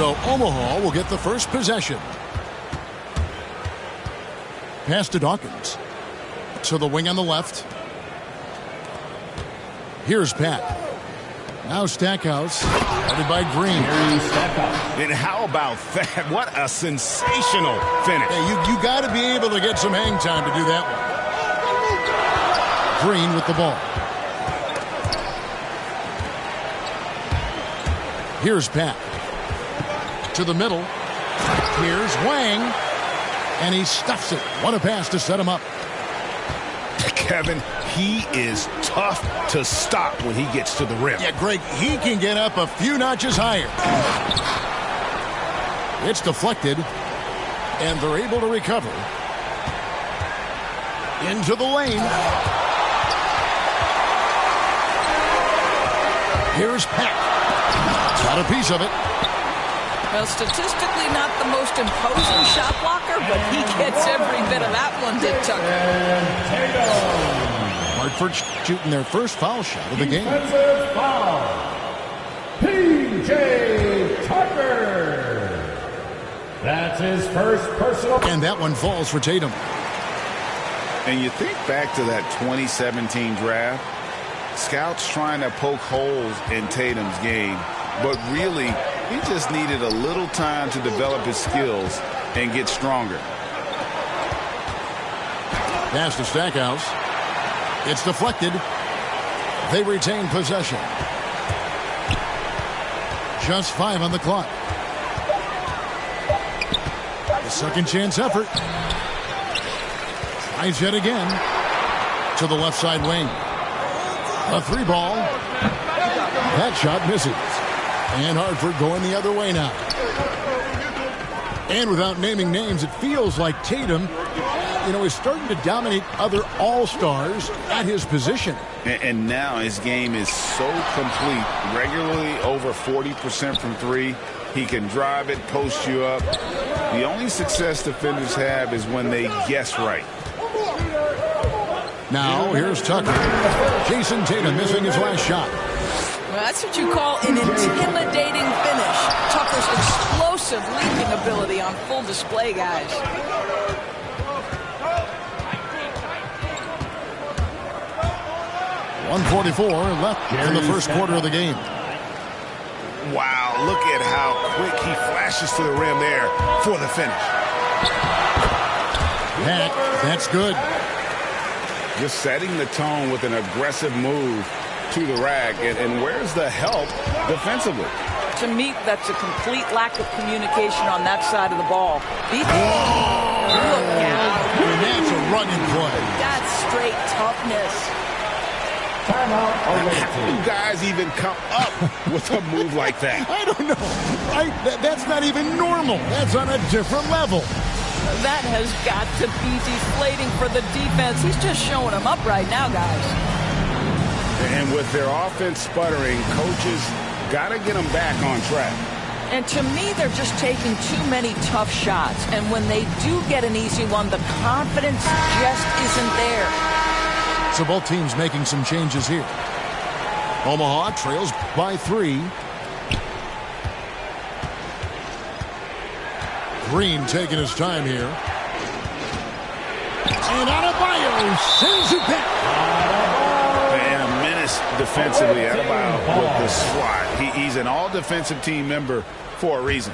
So Omaha will get the first possession. Pass to Dawkins. To the wing on the left. Here's Pat. Now Stackhouse, headed by Green. And how about that? What a sensational finish. Yeah, you got to be able to get some hang time to do that one. Green with the ball. Here's Pat. To the middle. Here's Wang. And he stuffs it. What a pass to set him up. Kevin, he is tough to stop when he gets to the rim. Yeah, Greg, he can get up a few notches higher. It's deflected, and they're able to recover. Into the lane. Here's Peck. Got a piece of it. Well, statistically not the most imposing shot blocker, but he gets every bit of that one, Dick Tucker. Hartford shooting their first foul shot of the game. Defensive foul. P.J. Tucker. That's his first personal. And that one falls for Tatum. And you think back to that 2017 draft, scouts trying to poke holes in Tatum's game, but really, he just needed a little time to develop his skills and get stronger. Pass to Stackhouse. It's deflected. They retain possession. Just 5 on the clock. The second chance effort. Tries yet again. To the left side wing. A 3-ball. That shot misses. And Hartford going the other way now. And without naming names, it feels like Tatum, is starting to dominate other all-stars at his position. And now his game is so complete. Regularly over 40% from 3. He can drive it, post you up. The only success defenders have is when they guess right. Now, here's Tucker. Jason Tatum missing his last shot. Well, that's what you call an intimidating finish. Tucker's explosive leaping ability on full display, guys. .144 left in the first quarter of the game. Wow, look at how quick he flashes to the rim there for the finish. That's good. Just setting the tone with an aggressive move to the rack, and where's the help defensively? To me, that's a complete lack of communication on that side of the ball. Look out. And that's a rugged play. That's straight toughness. How do guys even come up with a move like that? I don't know. That's not even normal. That's on a different level. That has got to be deflating for the defense. He's just showing them up right now, guys. And with their offense sputtering, coaches got to get them back on track. And to me, they're just taking too many tough shots. And when they do get an easy one, the confidence just isn't there. So both teams making some changes here. Omaha trails by 3. Green taking his time here. And Adebayo sends it back. And a menace defensively. Adebayo with the slot. He's an all-defensive team member for a reason.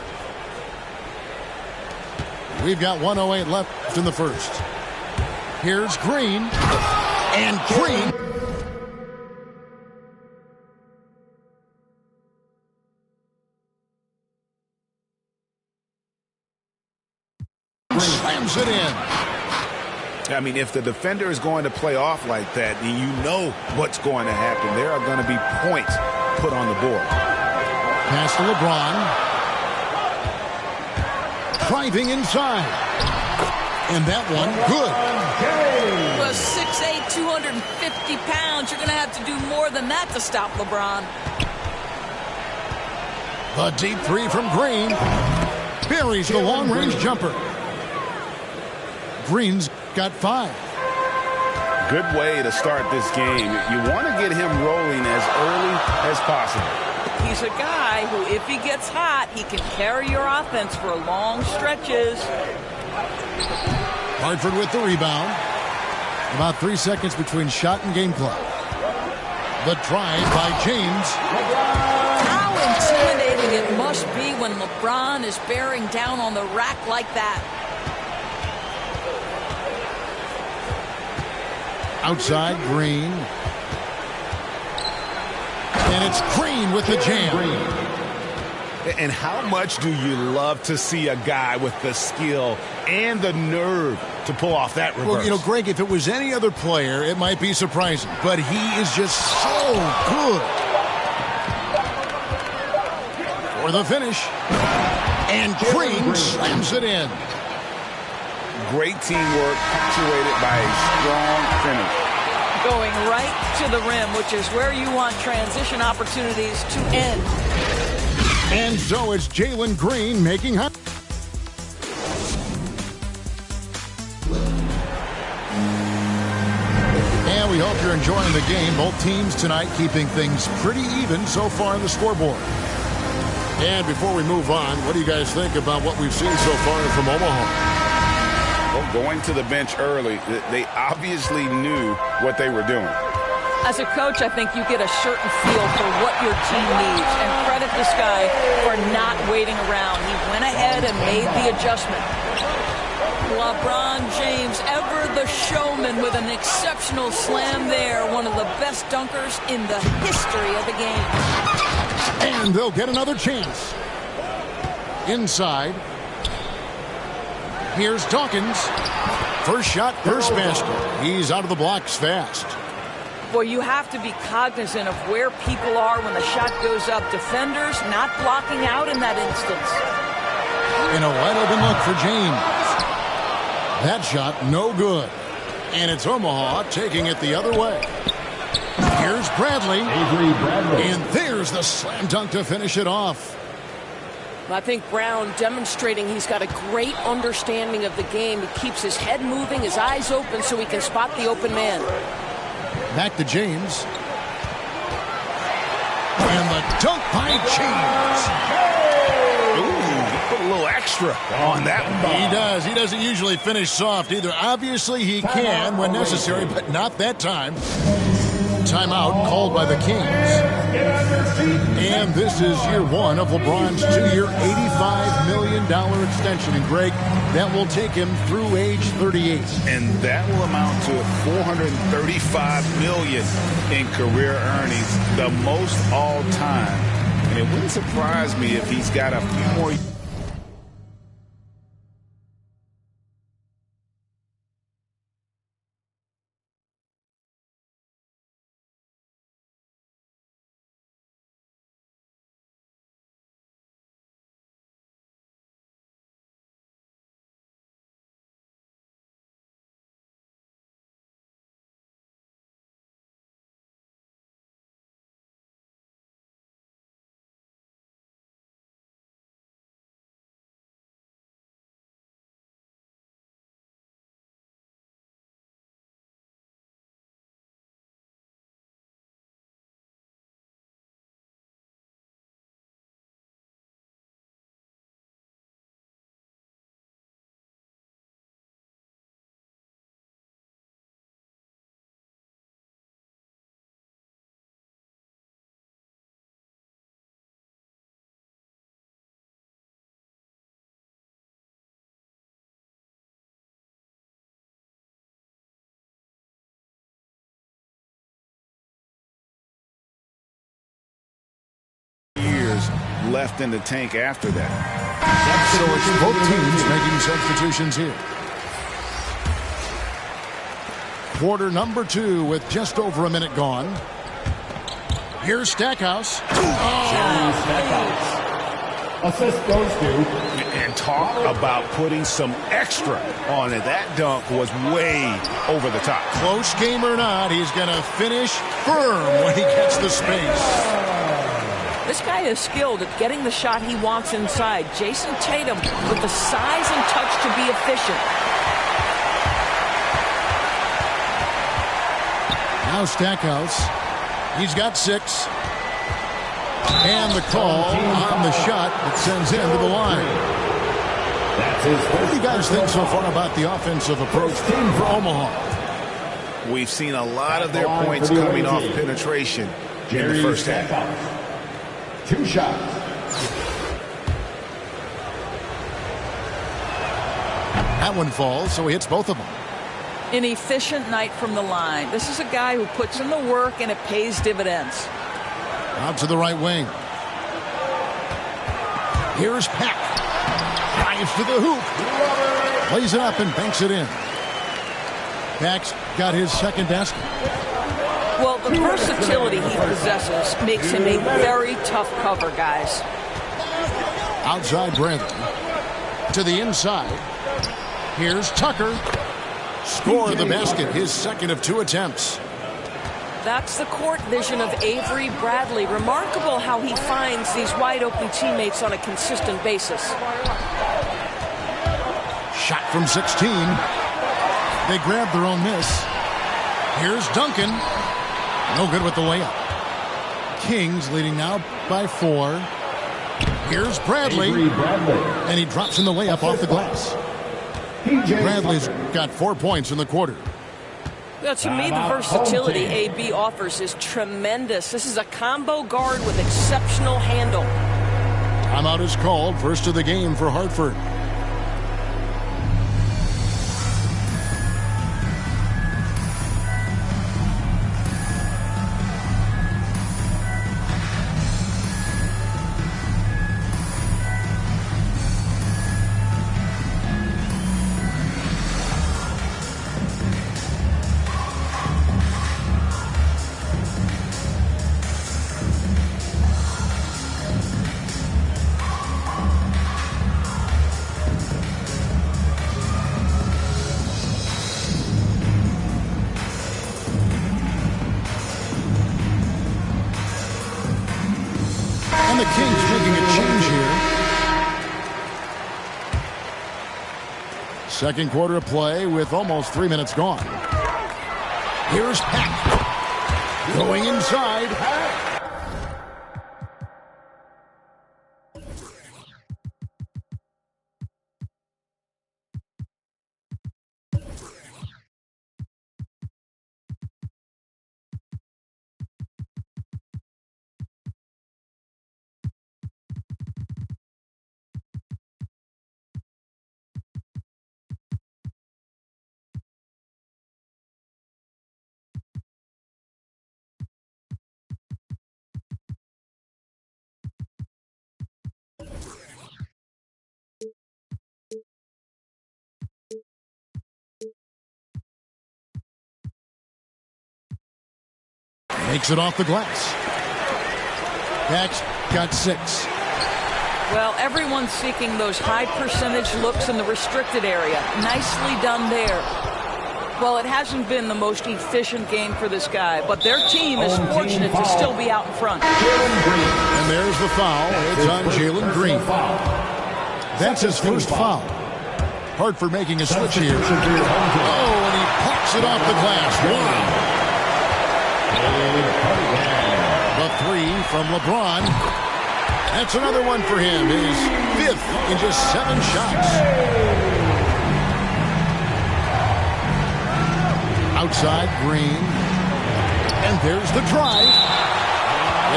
We've got 1:08 left in the first. Here's Green. And Green. Slams it in. I mean, if the defender is going to play off like that, then you know what's going to happen. There are going to be points put on the board. Pass to LeBron. Driving inside. And that one, good. Well, 6'8", 250 pounds. You're going to have to do more than that to stop LeBron. The deep 3 from Green. Buries the long-range jumper. Green's got 5. Good way to start this game. You want to get him rolling as early as possible. He's He's a guy who, if he gets hot, he can carry your offense for long stretches. Hartford with the rebound. About 3 seconds between shot and game clock. The drive by James. How intimidating it must be when LeBron is bearing down on the rack like that. Outside, Green. And it's Green with the jam. And how much do you love to see a guy with the skill and the nerve to pull off that reverse? Well, you know, Greg, if it was any other player, it might be surprising. But he is just so good. For the finish. And Green slams it in. Great teamwork, punctuated by a strong finish. Going right to the rim, which is where you want transition opportunities to end. And so it's Jalen Green making high. And we hope you're enjoying the game. Both teams tonight keeping things pretty even so far on the scoreboard. And before we move on, what do you guys think about what we've seen so far from Omaha? Well, going to the bench early, they obviously knew what they were doing. As a coach, I think you get a certain feel for what your team needs. And credit this guy for not waiting around. He went ahead and made the adjustment. LeBron James, ever the showman, with an exceptional slam there. One of the best dunkers in the history of the game. And they'll get another chance. Inside. Here's Dawkins. First shot, first basket. He's out of the blocks fast. Boy, you have to be cognizant of where people are when the shot goes up. Defenders not blocking out in that instance. And a wide open look for James. That shot, no good. And it's Omaha taking it the other way. Here's Bradley. And there's the slam dunk to finish it off. I think Brown demonstrating he's got a great understanding of the game. He keeps his head moving, his eyes open so he can spot the open man. Back to James. And the dunk by James. Ooh, put a little extra on that one. He does. He doesn't usually finish soft either. Obviously, he can when necessary, but not that time. Timeout called by the Kings. And this is year one of LeBron's 2-year, $85 million extension. And Greg, that will take him through age 38. And that will amount to $435 million in career earnings, the most all time. And it wouldn't surprise me if he's got a few more. Left in the tank after that. So it's both teams making substitutions here. Quarter number 2 with just over a minute gone. Here's Stackhouse. Stackhouse. Assist goes to. And talk about putting some extra on it. That dunk was way over the top. Close game or not, he's going to finish firm when he gets the space. This guy is skilled at getting the shot he wants inside. Jason Tatum with the size and touch to be efficient. Now Stackhouse. He's got 6. And the call on the shot that sends him to the line. What do you guys think so far about the offensive approach for Omaha? We've seen a lot of their points coming off penetration in the first half. 2 shots. That one falls, so he hits both of them. An efficient night from the line. This is a guy who puts in the work, and it pays dividends. Out to the right wing. Here's Peck. Drives to the hoop. Lays it up and banks it in. Peck's got his second basket. Well, the versatility he possesses makes him a very tough cover, guys. Outside Bradley. To the inside. Here's Tucker. Score the basket, his second of 2 attempts. That's the court vision of Avery Bradley. Remarkable how he finds these wide-open teammates on a consistent basis. Shot from 16. They grab their own miss. Here's Duncan. No good with the layup. Kings leading now by 4. Here's Bradley. And he drops in the layup off the glass. Bradley's got 4 points in the quarter. Well, to me, the versatility AB offers is tremendous. This is a combo guard with exceptional handle. Timeout is called. First of the game for Hartford. And the Kings making a change here. Second quarter of play with almost 3 minutes gone. Here's Peck. Going inside. Makes it off the glass. Peck's got 6. Well, everyone's seeking those high percentage looks in the restricted area. Nicely done there. Well, it hasn't been the most efficient game for this guy, but their team is fortunate to still be out in front. And there's the foul. It's on Jalen Green. That's his first foul. Hartford making a switch here. Oh, and he pops it off the glass. Wow. The 3 from LeBron. That's another one for him. His 5th in just 7 shots. Outside Green. And there's the drive.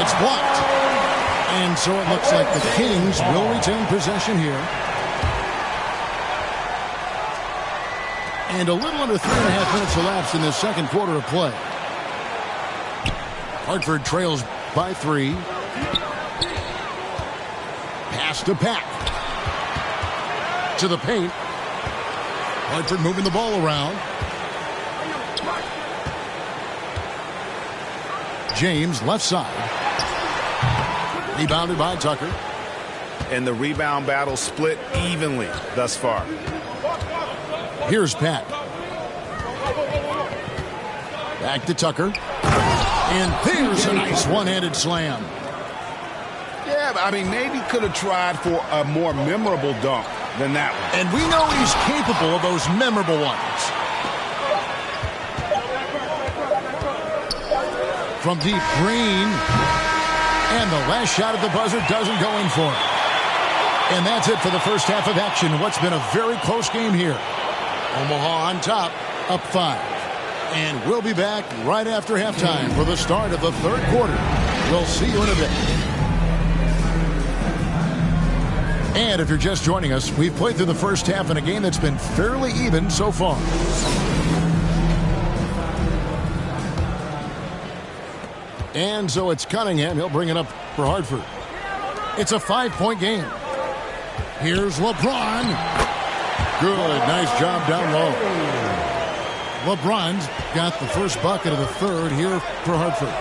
It's blocked. And so it looks like the Kings will retain possession here. And a little under 3.5 minutes elapsed in this second quarter of play. Hartford trails by 3. Pass to Peck. To the paint. Hartford moving the ball around. James left side. Rebounded by Tucker. And the rebound battle split evenly thus far. Here's Peck. Back to Tucker. And there's a nice one-handed slam. Yeah, I mean, maybe could have tried for a more memorable dunk than that one. And we know he's capable of those memorable ones. From deep, Green. And the last shot at the buzzer doesn't go in for it. And that's it for the first half of action. What's been a very close game here. Omaha on top, up 5. And we'll be back right after halftime for the start of the third quarter. We'll see you in a bit. And if you're just joining us, we've played through the first half in a game that's been fairly even so far. And so it's Cunningham. He'll bring it up for Hartford. It's a 5-point game. Here's LeBron. Good. Nice job down low. LeBron's got the first bucket of the third here for Hartford.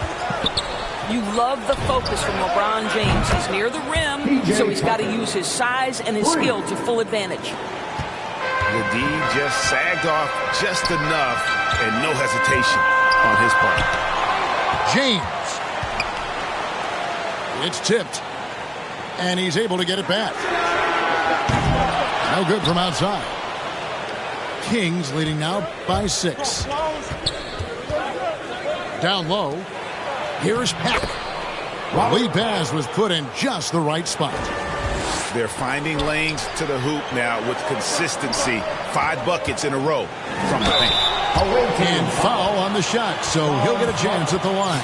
You love the focus from LeBron James. He's near the rim, so he's got to use his size and his skill to full advantage. The D just sagged off just enough and no hesitation on his part. James. It's tipped. And he's able to get it back. No good from outside. Kings leading now by 6. Down low. Here's Peck. The lead pass was put in just the right spot. They're finding lanes to the hoop now with consistency. 5 buckets in a row from the paint. And foul on the shot, so he'll get a chance at the line.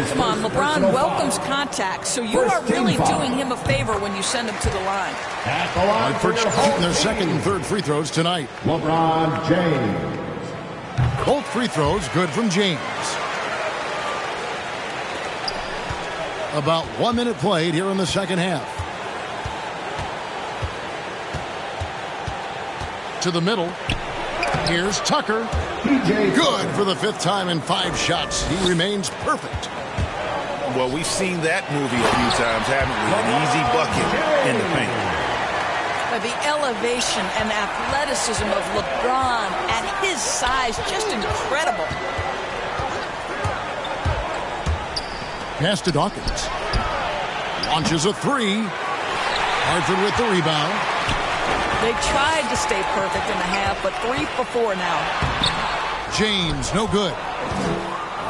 Come on, LeBron welcomes contact, so you are really doing him a favor when you send him to the line. Hartford's shooting their second and third free throws tonight. LeBron James. Both free throws good from James. About 1 minute played here in the second half. To the middle. Here's Tucker. Good for the 5th time in 5 shots. He remains perfect. Well, we've seen that movie a few times, haven't we? An easy bucket in the paint. The elevation and athleticism of LeBron at his size, just incredible. Pass to Dawkins. Launches a 3. Hartford with the rebound. They tried to stay perfect in the half, but 3 for 4 now. James, no good.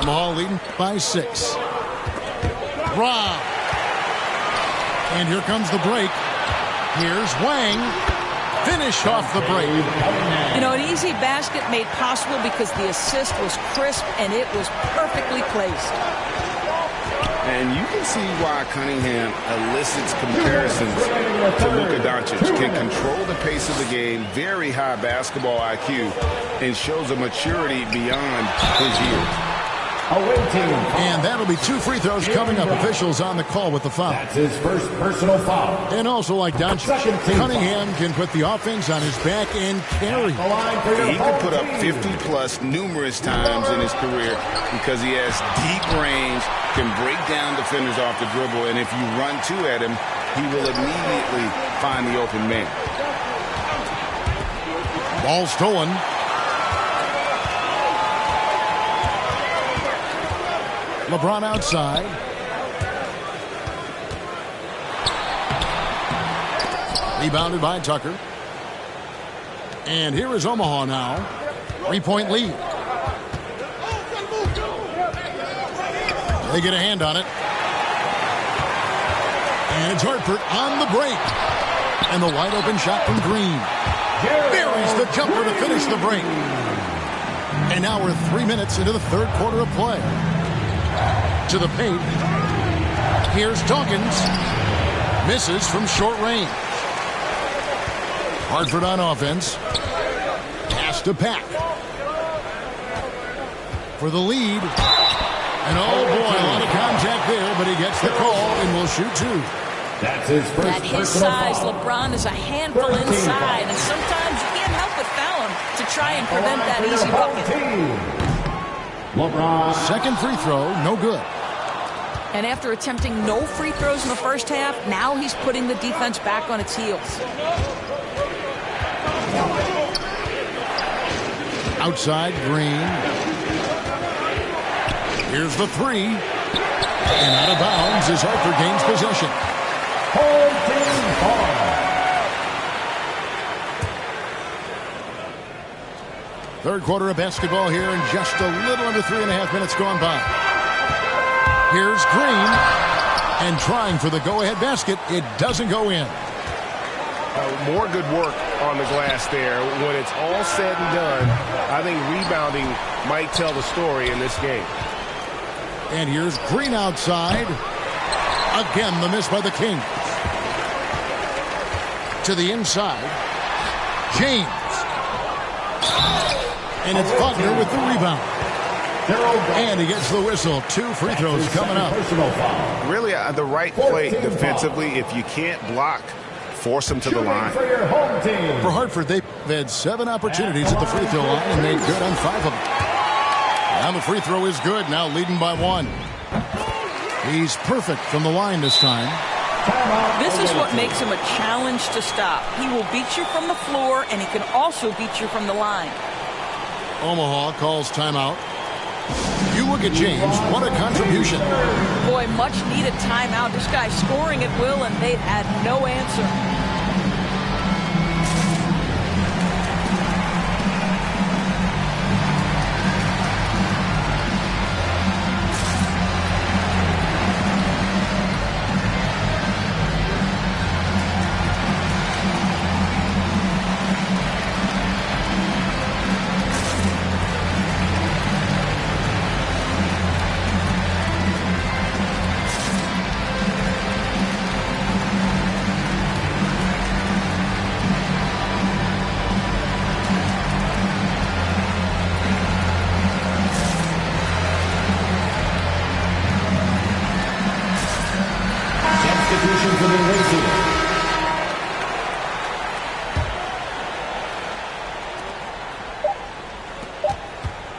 Omaha leading by 6. Rob. And here comes the break. Here's Wang. Finish off the break. You know, an easy basket made possible because the assist was crisp and it was perfectly placed. And you can see why Cunningham elicits comparisons to Luka Doncic. Can control the pace of the game, very high basketball IQ, and shows a maturity beyond his years. And that'll be 2 free throws coming up. Officials on the call with the foul. That's his first personal foul. And also like Doncic, Cunningham can put the offense on his back and carry. He could put up 50-plus numerous times in his career because he has deep range, can break down defenders off the dribble, and if you run 2 at him, he will immediately find the open man. Ball stolen. LeBron outside. Rebounded by Tucker. And here is Omaha now. 3-point lead. They get a hand on it. And it's Hartford on the break. And the wide open shot from Green. Buries the jumper to finish the break. And now we're 3 minutes into the third quarter of play. To the paint. Here's Dawkins. Misses from short range. Hartford on offense. Pass to Pack. For the lead. And oh boy, a lot of contact there, but he gets the call and will shoot 2. That's his first. At his size, LeBron is a handful inside, and sometimes you can't help but foul him to try and prevent that easy bucket. LeBron. Second free throw, no good. And after attempting no free throws in the first half, now he's putting the defense back on its heels. Outside, Green. Here's the 3. And out of bounds as Hartford gains possession. Home team ball. Third quarter of basketball here and just a little under 3.5 minutes gone by. Here's Green. And trying for the go-ahead basket, it doesn't go in. More good work on the glass there. When it's all said and done, I think rebounding might tell the story in this game. And here's Green outside. Again, the miss by the Kings. To the inside. James. And it's Buckner with the rebound. And he gets the whistle. 2 free throws coming up. Really the right play defensively. If you can't block, force them to the line. For Hartford, they've had 7 opportunities at the free throw line and made good on 5 of them. And the free throw is good, now leading by 1. He's perfect from the line this time. This is what makes him a challenge to stop. He will beat you from the floor, and he can also beat you from the line. Omaha calls timeout. You look at James, what a contribution. Boy, much needed timeout. This guy's scoring at will, and they've had no answer.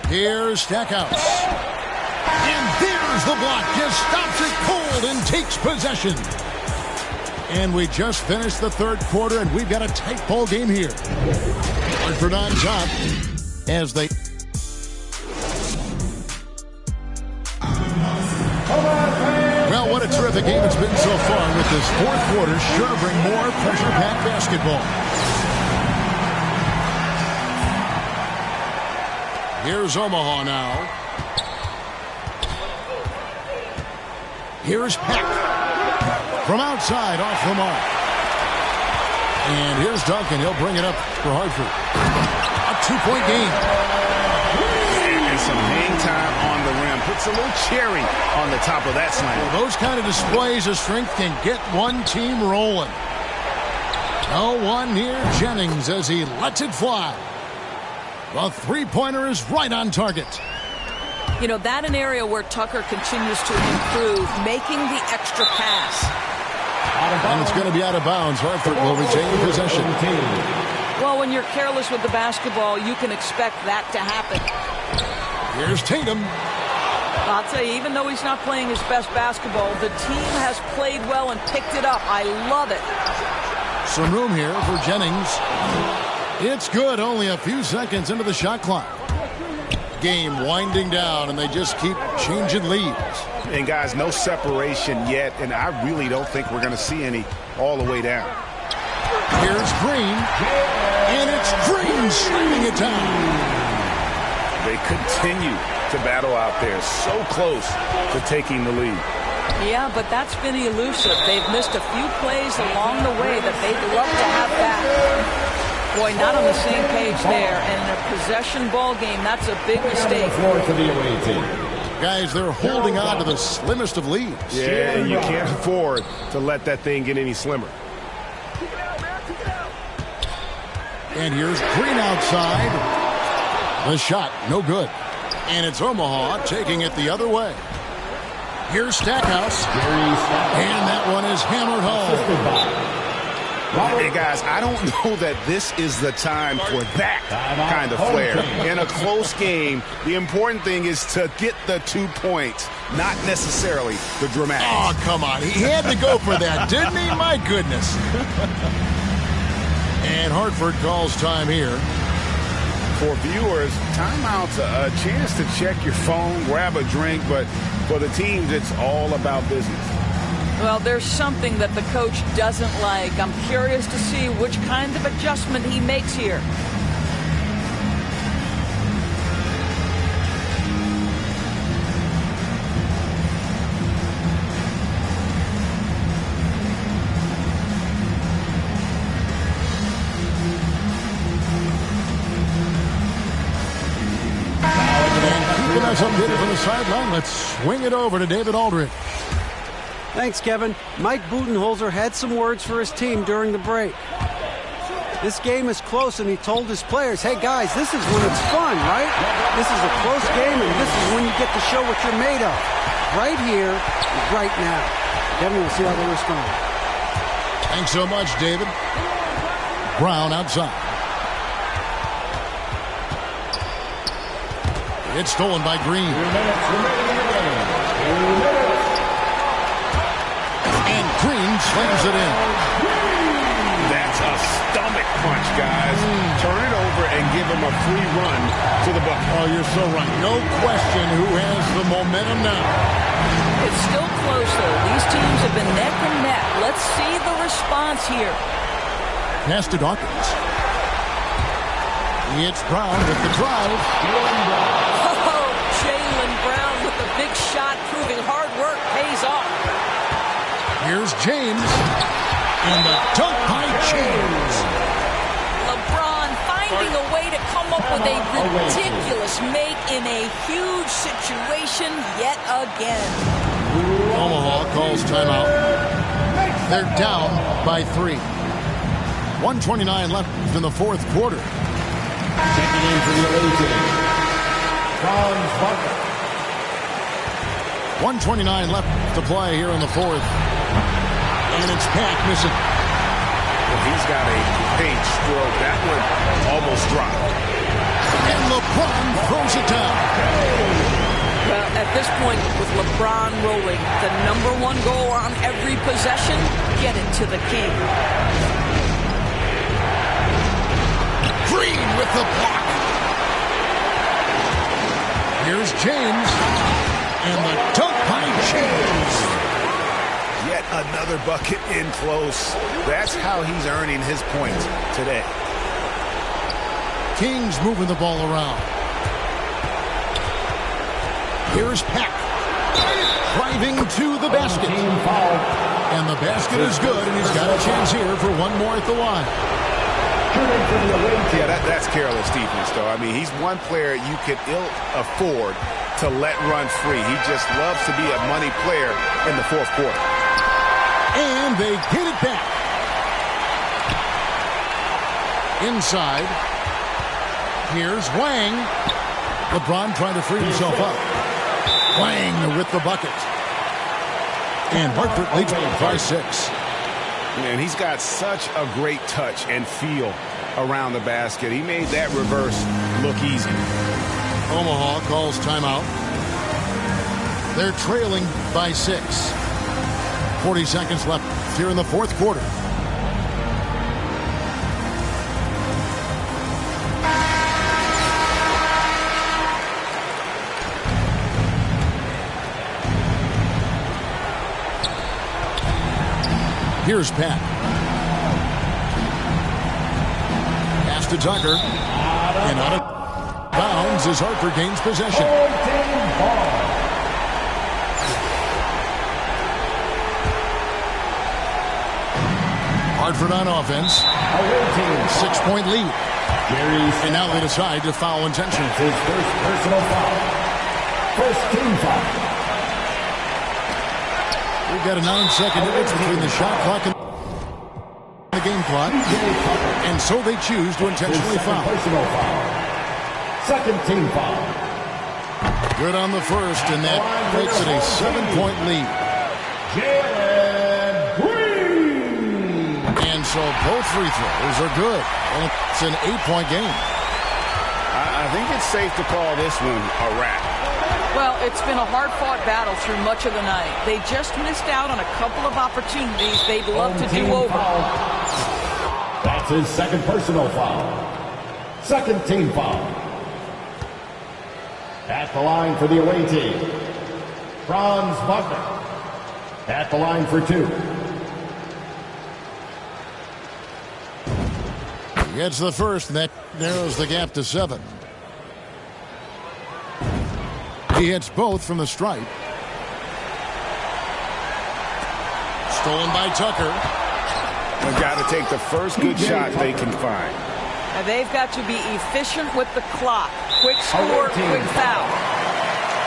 Here's Stackhouse. And there's the block. Just stops it cold and takes possession. And we just finished the third quarter, and we've got a tight ball game here. Hartford on top as they... Well, what a terrific game it's been so far, with this fourth quarter sure to bring more pressure-packed basketball. Here's Omaha now. Here's Peck. From outside, off the mark. And here's Duncan. He'll bring it up for Hartford. A 2-point game. And some hang time on the rim. Puts a little cherry on the top of that slam. Well, those kind of displays of strength can get one team rolling. No one near Jennings as he lets it fly. The three-pointer is right on target. You know, that an area where Tucker continues to improve, making the extra pass. And it's going to be out of bounds. Hartford will retain possession. Well, when you're careless with the basketball, you can expect that to happen. Here's Tatum. I'll tell you, even though he's not playing his best basketball, the team has played well and picked it up. I love it. Some room here for Jennings. It's good, only a few seconds into the shot clock. Game winding down, and they just keep changing leads. And, guys, no separation yet, and I really don't think we're going to see any all the way down. Here's Green, and it's Green slamming it down. They continue to battle out there, so close to taking the lead. Yeah, but that's been elusive. They've missed a few plays along the way that they'd love to have back. Boy, not on the same page there. And in a possession ball game, that's a big mistake. Guys, they're holding on to the slimmest of leads. Yeah, and you can't afford to let that thing get any slimmer. And here's Green outside. The shot, no good. And it's Omaha taking it the other way. Here's Stackhouse. And that one is hammered home. Hey, guys, I don't know that this is the time for that kind of flair. In a close game, the important thing is to get the 2 points, not necessarily the dramatics. Oh, come on. He had to go for that, didn't he? My goodness. And Hartford calls time here. For viewers, timeout's a chance to check your phone, grab a drink, but for the teams, it's all about business. Well, there's something that the coach doesn't like. I'm curious to see which kind of adjustment he makes here. updated from the sideline. Let's swing it over to David Aldridge. Thanks, Kevin. Mike Budenholzer had some words for his team during the break. This game is close, and he told his players, hey, guys, this is when it's fun, right? This is a close game, and this is when you get to show what you're made of. Right here, right now. Kevin, we'll see how they respond. Thanks so much, David. Brown outside. It's stolen by Green. 2 minutes remaining in the game. 2 minutes. And Green slings it in. That's a stomach punch, guys. Turn it over and give him a free run to the bucket. Oh, you're so right. No question who has the momentum now. It's still close, though. These teams have been neck and neck. Let's see the response here. Pass to Dawkins. It's Brown with the drive. Oh, Jaylen Brown with a big shot, proving hard work pays off. Here's James. And the dunk by James. LeBron finding a way to come up with a ridiculous make in a huge situation yet again. Omaha calls timeout. They're down by 3. 1:29 left in the fourth quarter. Checking in for the away team, Franz Wagner. 1:29 left to play here in the fourth. And it's Pat missing. Well, he's got a great stroke. That one almost dropped. And LeBron throws it down. Well, at this point, with LeBron rolling, the #1 goal on every possession, get it to the king. Green with the block. Here's James. And the dunk by James. Yet another bucket in close. That's how he's earning his points today. Kings moving the ball around. Here's Peck. Driving to the basket. Team foul. And the basket is good, and he's got a chance here for one more at the line. Shooting for the away team. Yeah, that's careless defense, though. I mean, he's one player you could ill afford to let run free. He just loves to be a money player in the fourth quarter. And they get it back. Inside. Here's Wang. LeBron trying to free himself up. Wang with the bucket. And Hartford leads by 6. Man, he's got such a great touch and feel around the basket. He made that reverse look easy. Omaha calls timeout. They're trailing by 6. 40 seconds left here in the fourth quarter. Here's Pat. Pass to Tucker. And out of bounds as Hartford gains possession. Hartford on offense. 6-point lead. And now they decide to foul intentionally. His first personal foul. First team foul. We've got a 9-second difference between the shot clock and the game clock. And so they choose to intentionally foul. Personal foul. Second team foul. Good on the first, and that makes it a 7-point lead. Jaylen Green. And so both free throws are good. And it's an 8-point game. I think it's safe to call this one a wrap. Well, it's been a hard-fought battle through much of the night. They just missed out on a couple of opportunities they'd love to do over. That's his second personal foul. Second team foul. At the line for the away team, Franz Wagner. At the line for 2. He gets the first, and that narrows the gap to 7. He hits both from the stripe. Stolen by Tucker. They've got to take the first good shot they can find. And they've got to be efficient with the clock. Quick score, quick foul.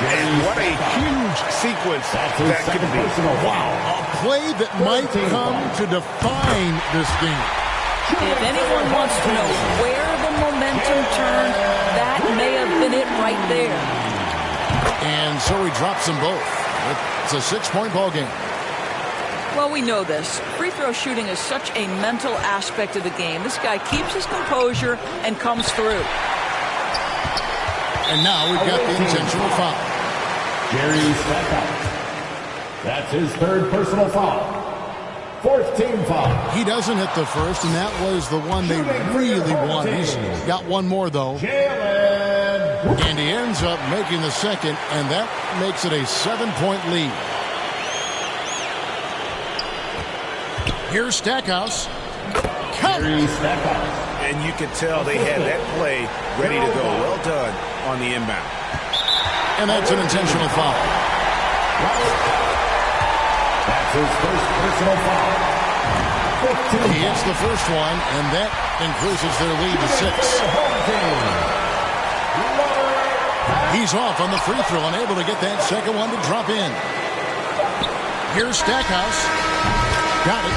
And what a huge sequence that could be. Wow, a play that might come to define this game. If anyone wants to know where the momentum turned, that may have been it right there. And so he drops them both. It's a 6-point ball game. Well, we know this. Free throw shooting is such a mental aspect of the game. This guy keeps his composure and comes through. And now we've got the intentional foul. Jerry Stackhouse. That's his third personal foul. Fourth team foul. He doesn't hit the first, and that was the one they really wanted. He's got one more, though. And he ends up making the second, and that makes it a 7-point lead. Here's Stackhouse. Jerry Stackhouse. And you could tell they had that play ready to go. Well done on the inbound. And that's an intentional foul. That's his first personal foul. He hits the first one, and that increases their lead to 6. He's off on the free throw, unable to get that second one to drop in. Here's Stackhouse. Got it.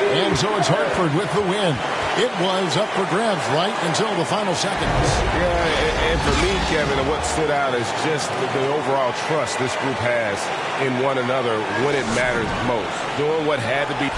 And so it's Hartford with the win. It was up for grabs right until the final seconds. Yeah, and for me, Kevin, what stood out is just the overall trust this group has in one another when it matters most. Doing what had to be.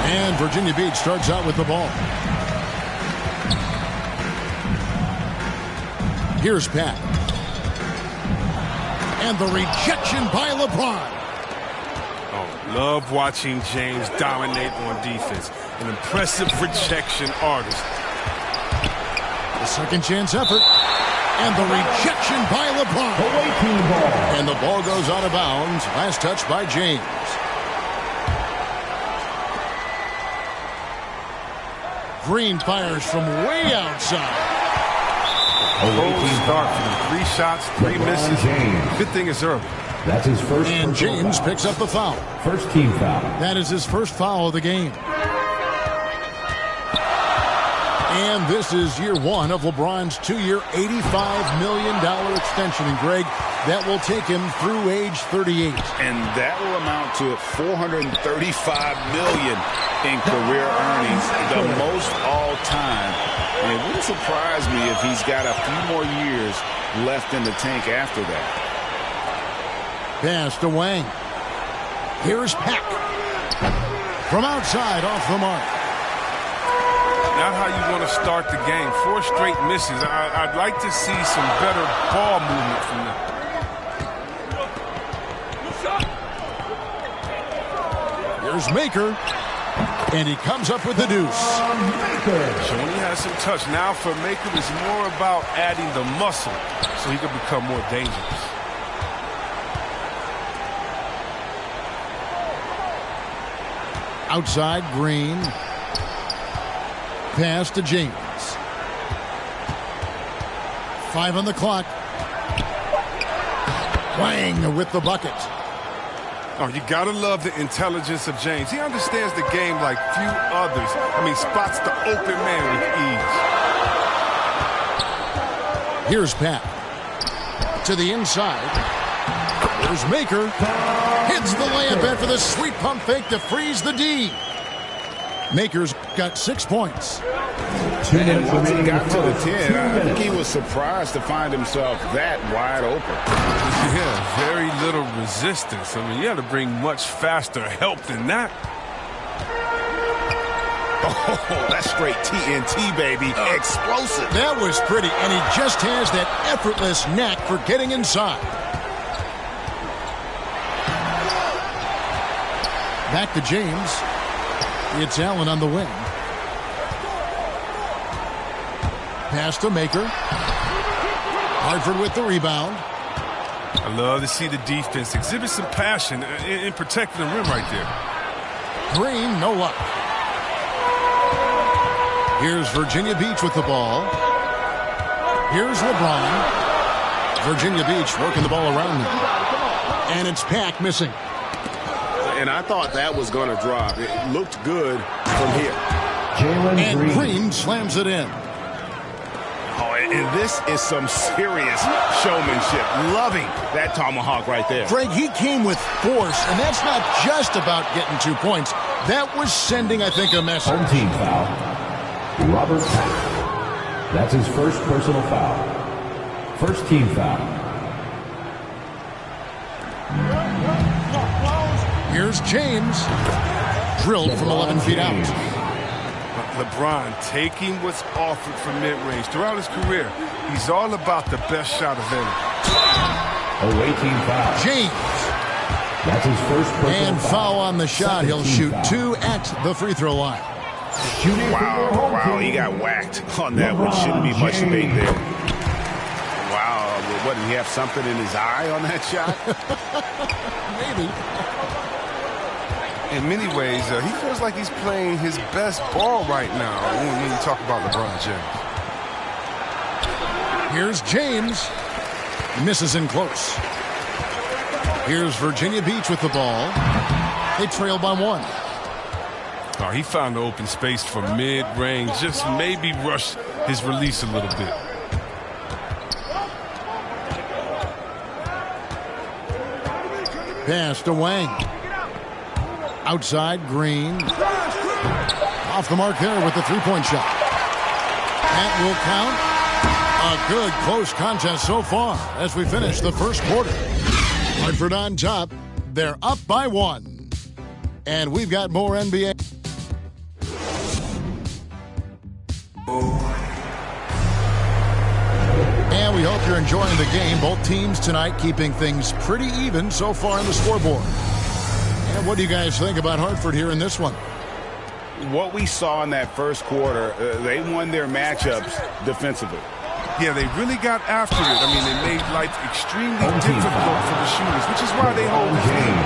And Virginia Beach starts out with the ball. Here's Pat. And the rejection by LeBron. Oh, love watching James dominate on defense. An impressive rejection artist. The second chance effort. And the rejection by LeBron. And the ball goes out of bounds. Last touch by James. Green fires from way outside. Cold start for them. 3 shots, 3 misses. Good thing it's early. That's his first. And James picks up the foul. First team foul. That is his first foul of the game. And this is year 1 of LeBron's 2-year, $85 million extension. And Greg, that will take him through age 38. And that will amount to $435 million in career earnings, the most all time. And it wouldn't surprise me if he's got a few more years left in the tank after that. Pass to Wang. Here's Pack. From outside, off the mark. Not how you want to start the game. 4 straight misses. I'd like to see some better ball movement from them. Here's Maker. And he comes up with the deuce. So when he has some touch, now for Maker, it's more about adding the muscle so he can become more dangerous. Outside, Green. Pass to James. 5 on the clock. Wang with the bucket. Oh, you gotta love the intelligence of James. He understands the game like few others. I mean, spots the open man with ease. Here's Pat. To the inside. There's Maker. Hits the layup after the sweet pump fake to freeze the D. Maker's got 6 points. And once he got to the 10, I think he was surprised to find himself that wide open. Yeah, very little resistance. I mean, you have to bring much faster help than that. Oh, that's straight TNT, baby. Explosive. That was pretty, and he just has that effortless knack for getting inside. Back to James. It's Allen on the wing. Pass to Maker. Hartford with the rebound. I love to see the defense exhibit some passion in protecting the rim right there. Green, no luck. Here's Virginia Beach with the ball. Here's LeBron. Virginia Beach working the ball around him. And it's Pack missing. And I thought that was going to drop. It looked good from here. And Green slams it in. Oh, and this is some serious showmanship. Loving that tomahawk right there. Greg, he came with force, and that's not just about getting 2 points. That was sending, I think, a message. Home team foul. Robert Pack. That's his first personal foul. First team foul. Here's James. Drilled from 11 feet out. LeBron taking what's offered from mid-range. Throughout his career, he's all about the best shot available. Away team foul. James. That's his first personal And foul on the shot. He'll shoot 2 at the free throw line. Wow, he got whacked on that one. Shouldn't be much debate there. Wow, what, did he have something in his eye on that shot? Maybe. In many ways, he feels like he's playing his best ball right now when you talk about LeBron James. Here's James. Misses in close. Here's Virginia Beach with the ball. They trail by 1. Oh, he found the open space for mid-range. Just maybe rush his release a little bit. Pass to Wang. Outside, Green. Off the mark there with the three-point shot. That will count. A good close contest so far as we finish the first quarter. Hartford on top. They're up by 1. And we've got more NBA. And Well, we hope you're enjoying the game. Both teams tonight keeping things pretty even so far on the scoreboard. And what do you guys think about Hartford here in this one? What we saw in that first quarter, they won their matchups defensively. Yeah, they really got after it. I mean, they made life extremely difficult for the shooters, which is why they hold this game.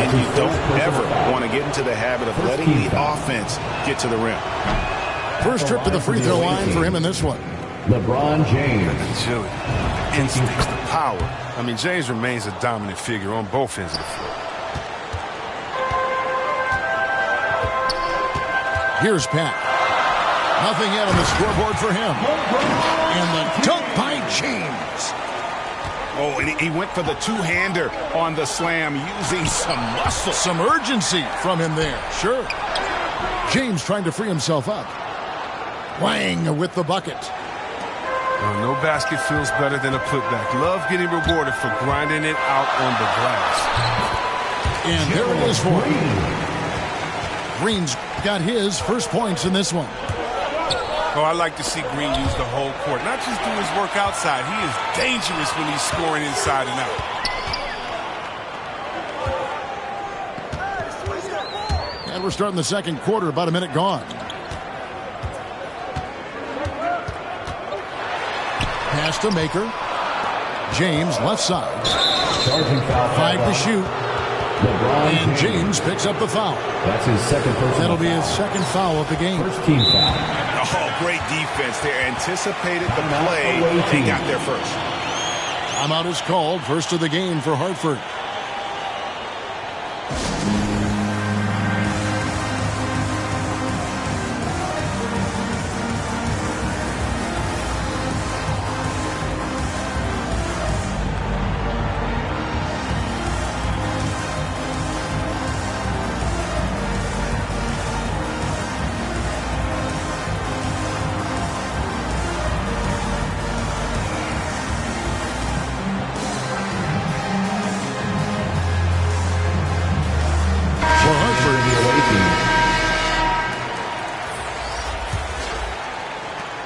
And you don't ever want to get into the habit of letting the offense get to the rim. First trip to the free throw line for him in this one. LeBron James. Agility, instincts, the power. I mean, James remains a dominant figure on both ends of the floor. Here's Pat. Nothing yet on the scoreboard for him. And the dunk by James. Oh, and he went for the two-hander on the slam using some muscle. Some urgency from him there. Sure. James trying to free himself up. Wang with the bucket. No basket feels better than a putback. Love getting rewarded for grinding it out on the glass. And there it is for him. Green's got his first points in this one. Oh, I like to see Green use the whole court, not just do his work outside. He is dangerous when he's scoring inside and out. And we're starting the second quarter, about a minute gone. Pass to Maker. James left side. 5 to shoot. And James picks up the foul. That's his second personal That'll be his foul. second foul of the game. First team foul. Oh, great defense there. Anticipated the play and got there first. Timeout is called. First of the game for Hartford.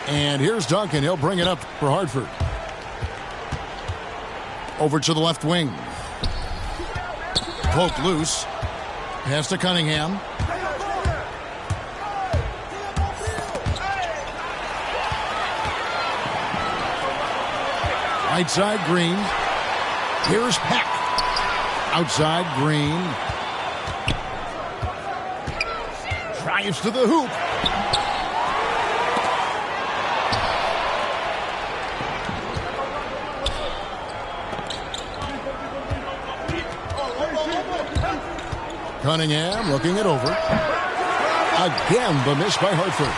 And here's Duncan. He'll bring it up for Hartford. Over to the left wing. Poked loose. Pass to Cunningham. Right side, Green. Here's Peck. Outside, Green. Drives to the hoop. Cunningham looking it over. Again, the miss by Hartford.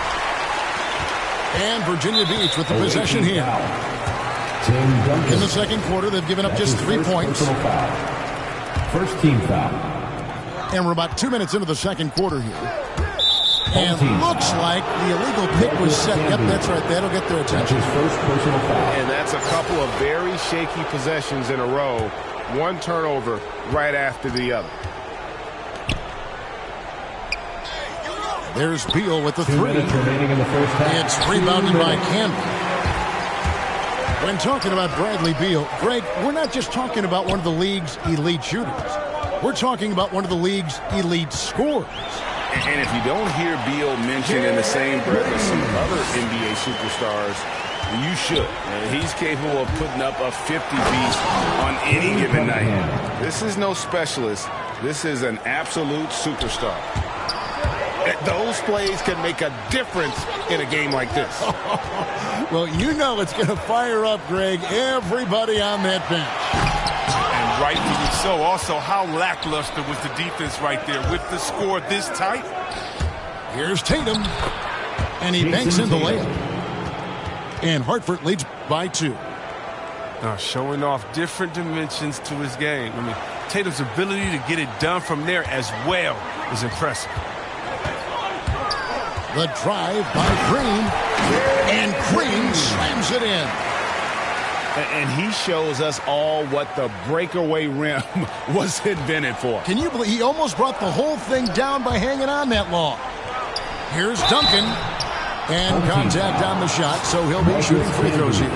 And Virginia Beach with the possession here. In the second quarter, they've given up just 3 points. First team foul. And we're about 2 minutes into the second quarter here. And looks like the illegal pick was set. Yep, that's right. That'll get their attention. His first personal foul. And that's a couple of very shaky possessions in a row. One turnover right after the other. There's Beal with the 3. 2 minutes remaining in the first half. It's rebounded by Campbell. When talking about Bradley Beal, Greg, we're not just talking about one of the league's elite shooters. We're talking about one of the league's elite scorers. And if you don't hear Beal mentioned in the same breath as some other NBA superstars, you should. He's capable of putting up a 50-piece on any given night. This is no specialist. This is an absolute superstar. Those plays can make a difference in a game like this. Well, you know it's going to fire up, Greg, everybody on that bench. And rightfully so. Also, how lackluster was the defense right there with the score this tight? Here's Tatum. And he banks in the layup. And Hartford leads by 2. Showing off different dimensions to his game. I mean, Tatum's ability to get it done from there as well is impressive. The drive by Green. And Green slams it in. And he shows us all what the breakaway rim was invented for. Can you believe he almost brought the whole thing down by hanging on that long? Here's Duncan. And contact on the shot, so he'll be shooting free throws here.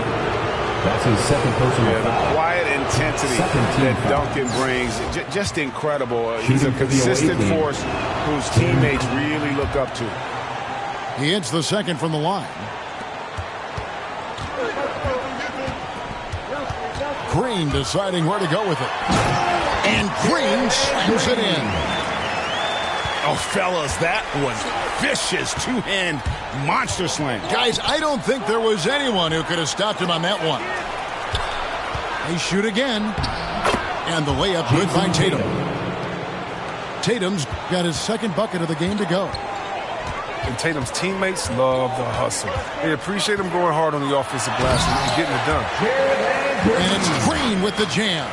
That's his second personal foul. The quiet intensity that Duncan brings, just incredible. He's a consistent force whose teammates really look up to. He hits the second from the line. Green deciding where to go with it. And Green slams it in. Oh, fellas, that was vicious two-hand monster slam. Guys, I don't think there was anyone who could have stopped him on that one. They shoot again. And the layup good by Tatum. Tatum's got his second bucket of the game to go. And Tatum's teammates love the hustle. They appreciate him going hard on the offensive glass and getting it done. And it's Green with the jam.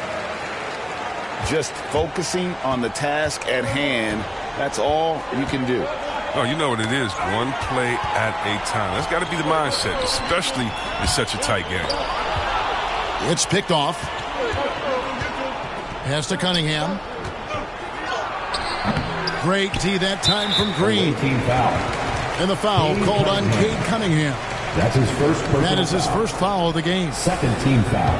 Just focusing on the task at hand, that's all you can do. Oh, you know what it is. One play at a time. That's got to be the mindset, especially in such a tight game. It's picked off. Pass to Cunningham. Great D that time from Green. Team foul. And the foul called on Cade Cunningham. That's his first personal That is his first foul of the game. Second team foul.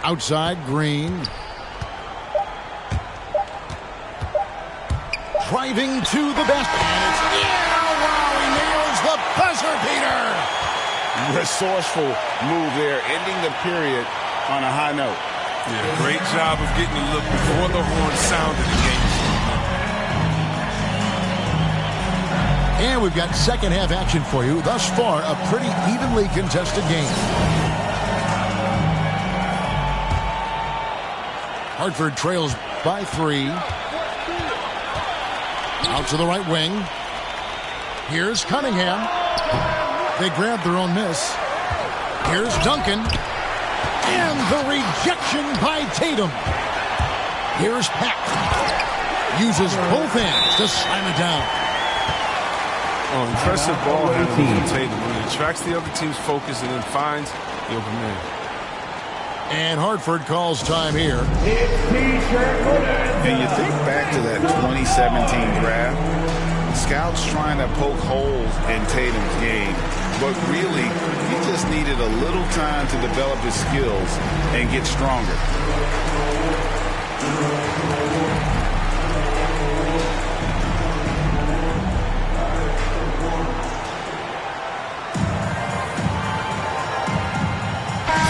Outside, Green. Driving to the basket. And it's, wow, he nails the buzzer beater. Resourceful move there, ending the period on a high note. Yeah, great job of getting the look before the horn sounded again. And we've got second half action for you. Thus far, a pretty evenly contested game. Hartford trails by 3. Out to the right wing. Here's Cunningham. They grab their own miss. Here's Duncan. And the rejection by Tatum. Here's Pack. Uses both hands to slam it down. Oh, impressive ball handling from Tatum. When he attracts the other team's focus and then finds the open man. And Hartford calls time here. And you think back to that 2017 draft, scouts trying to poke holes in Tatum's game, but really, he just needed a little time to develop his skills and get stronger.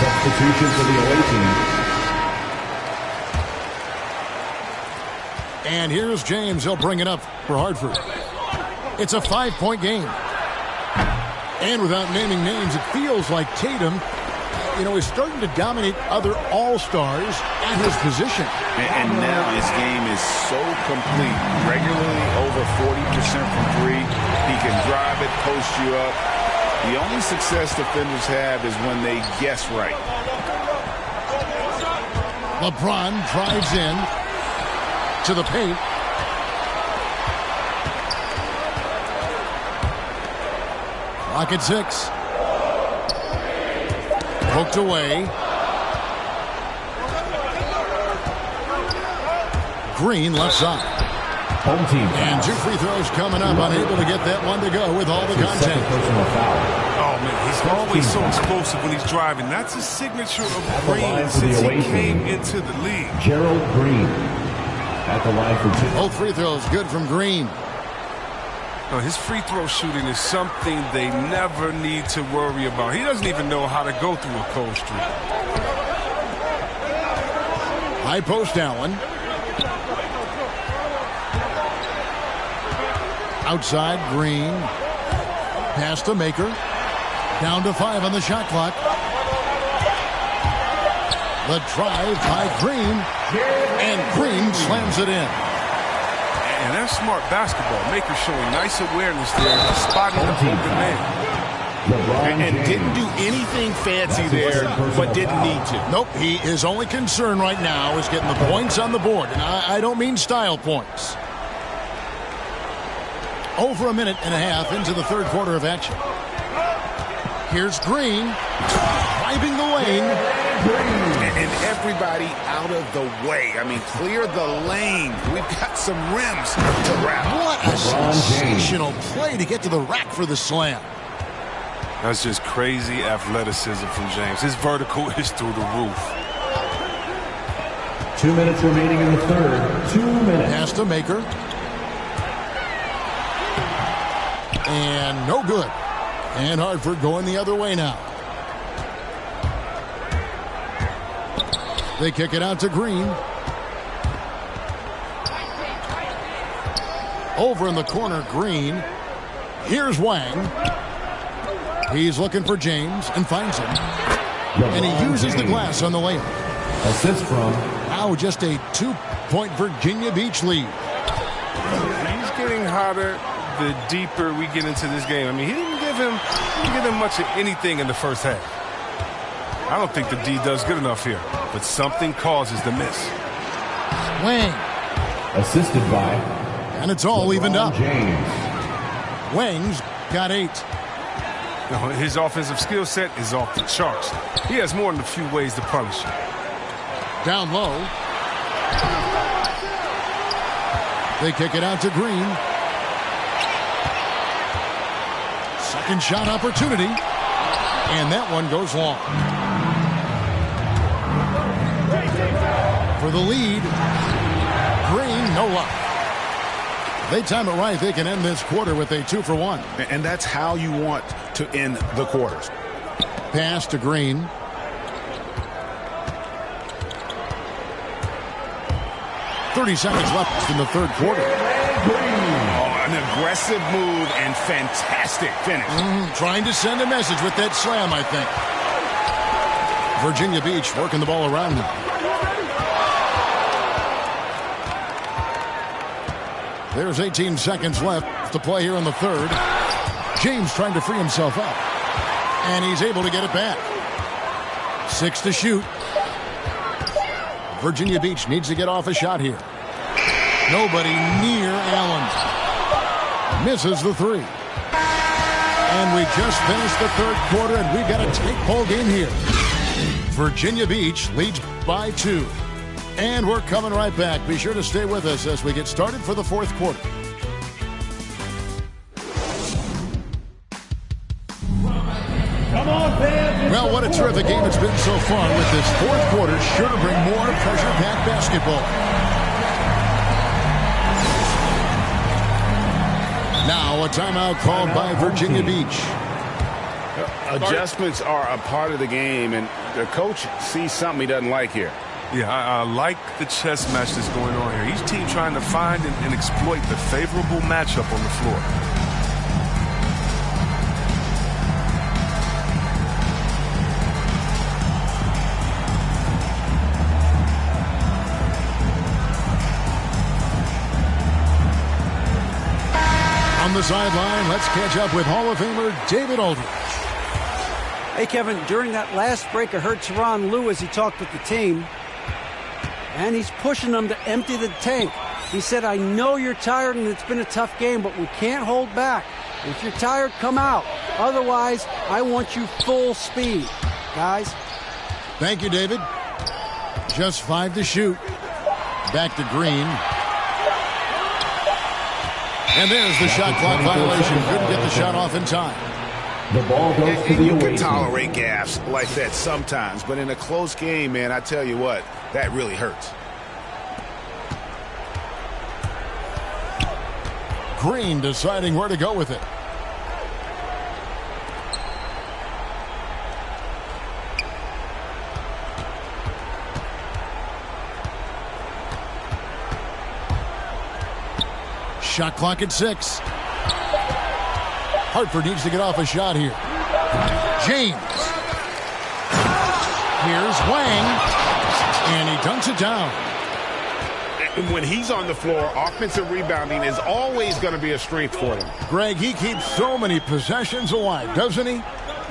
Substitution for the away team. And here's James. He'll bring it up for Hartford. It's a 5-point game. And without naming names, it feels like Tatum, is starting to dominate other all-stars at his position. And now his game is so complete. Regularly over 40% from 3. He can drive it, post you up. The only success defenders have is when they guess right. LeBron drives in to the paint. Clock at 6. Poked away. Green left side. Home team foul. And 2 free throws coming up. Unable to get that one to go with all the contact. Personal foul. Oh, man, he's always so explosive when he's driving. That's his signature of Green for the since he away came team. into the league. Gerald Green at the line for 2. Both free throws good from Green. His free throw shooting is something they never need to worry about. He doesn't even know how to go through a cold streak. High post Allen. Outside, Green. Pass to Maker. Down to 5 on the shot clock. The drive by Green. And Green slams it in. And that's smart basketball. Maker showing nice awareness there, spotting the open man. And didn't do anything fancy there, but didn't need to. Nope, his only concern right now is getting the points on the board. And I don't mean style points. Over a minute and a half into the third quarter of action. Here's Green, driving the lane. And everybody out of the way. I mean, clear the lane. We've got some rims to wrap. What a sensational play to get to the rack for the slam. That's just crazy athleticism from James. His vertical is through the roof. 2 minutes remaining in the third. 2 minutes. Pass to Maker. And no good. And Hartford going the other way now. They kick it out to Green. Over in the corner, Green. Here's Wang. He's looking for James and finds him. And he uses the glass on the layup. Assist from. Now just a 2-point Virginia Beach lead. He's getting hotter the deeper we get into this game. I mean, he didn't give him much of anything in the first half. I don't think the D does good enough here, but something causes the miss. Wang. Assisted by. And it's all evened up. James. Wang's got 8. His offensive skill set is off the charts. He has more than a few ways to punish you. Down low. They kick it out to Green. Second shot opportunity. And that one goes long. For the lead. Green, no luck. They time it right. They can end this quarter with a 2-for-1. And that's how you want to end the quarters. Pass to Green. .30 seconds left in the third quarter. Oh, an aggressive move and fantastic finish. Trying to send a message with that slam, I think. Virginia Beach working the ball around now. There's 18 seconds left to play here in the third. James trying to free himself up. And he's able to get it back. 6 to shoot. Virginia Beach needs to get off a shot here. Nobody near Allen. Misses the 3. And we just finished the third quarter, and we've got a tight ball game here. Virginia Beach leads by 2. And we're coming right back. Be sure to stay with us as we get started for the fourth quarter. Well, what a terrific game it's been so far, with this fourth quarter sure to bring more pressure-packed basketball. Now a timeout called by Virginia Beach. Adjustments are a part of the game, and the coach sees something he doesn't like here. Yeah, I like the chess match that's going on here. Each team trying to find and exploit the favorable matchup on the floor. On the sideline, let's catch up with Hall of Famer David Aldridge. Hey, Kevin, during that last break, I heard Tyronn Lue as he talked with the team, and he's pushing them to empty the tank. He said, I know you're tired and it's been a tough game, but we can't hold back. If you're tired, come out. Otherwise, I want you full speed, guys. Thank you, David. Just 5 to shoot. Back to Green. And there's the shot clock violation. Couldn't get the shot off in time. The ball goes to the You away can team. tolerate gaffes like that sometimes, but in a close game, man, I tell you what, that really hurts. Green deciding where to go with it. Shot clock at 6. Hartford needs to get off a shot here. James. Here's Wang. And he dunks it down. When he's on the floor, offensive rebounding is always going to be a strength for them. Greg, he keeps so many possessions alive, doesn't he?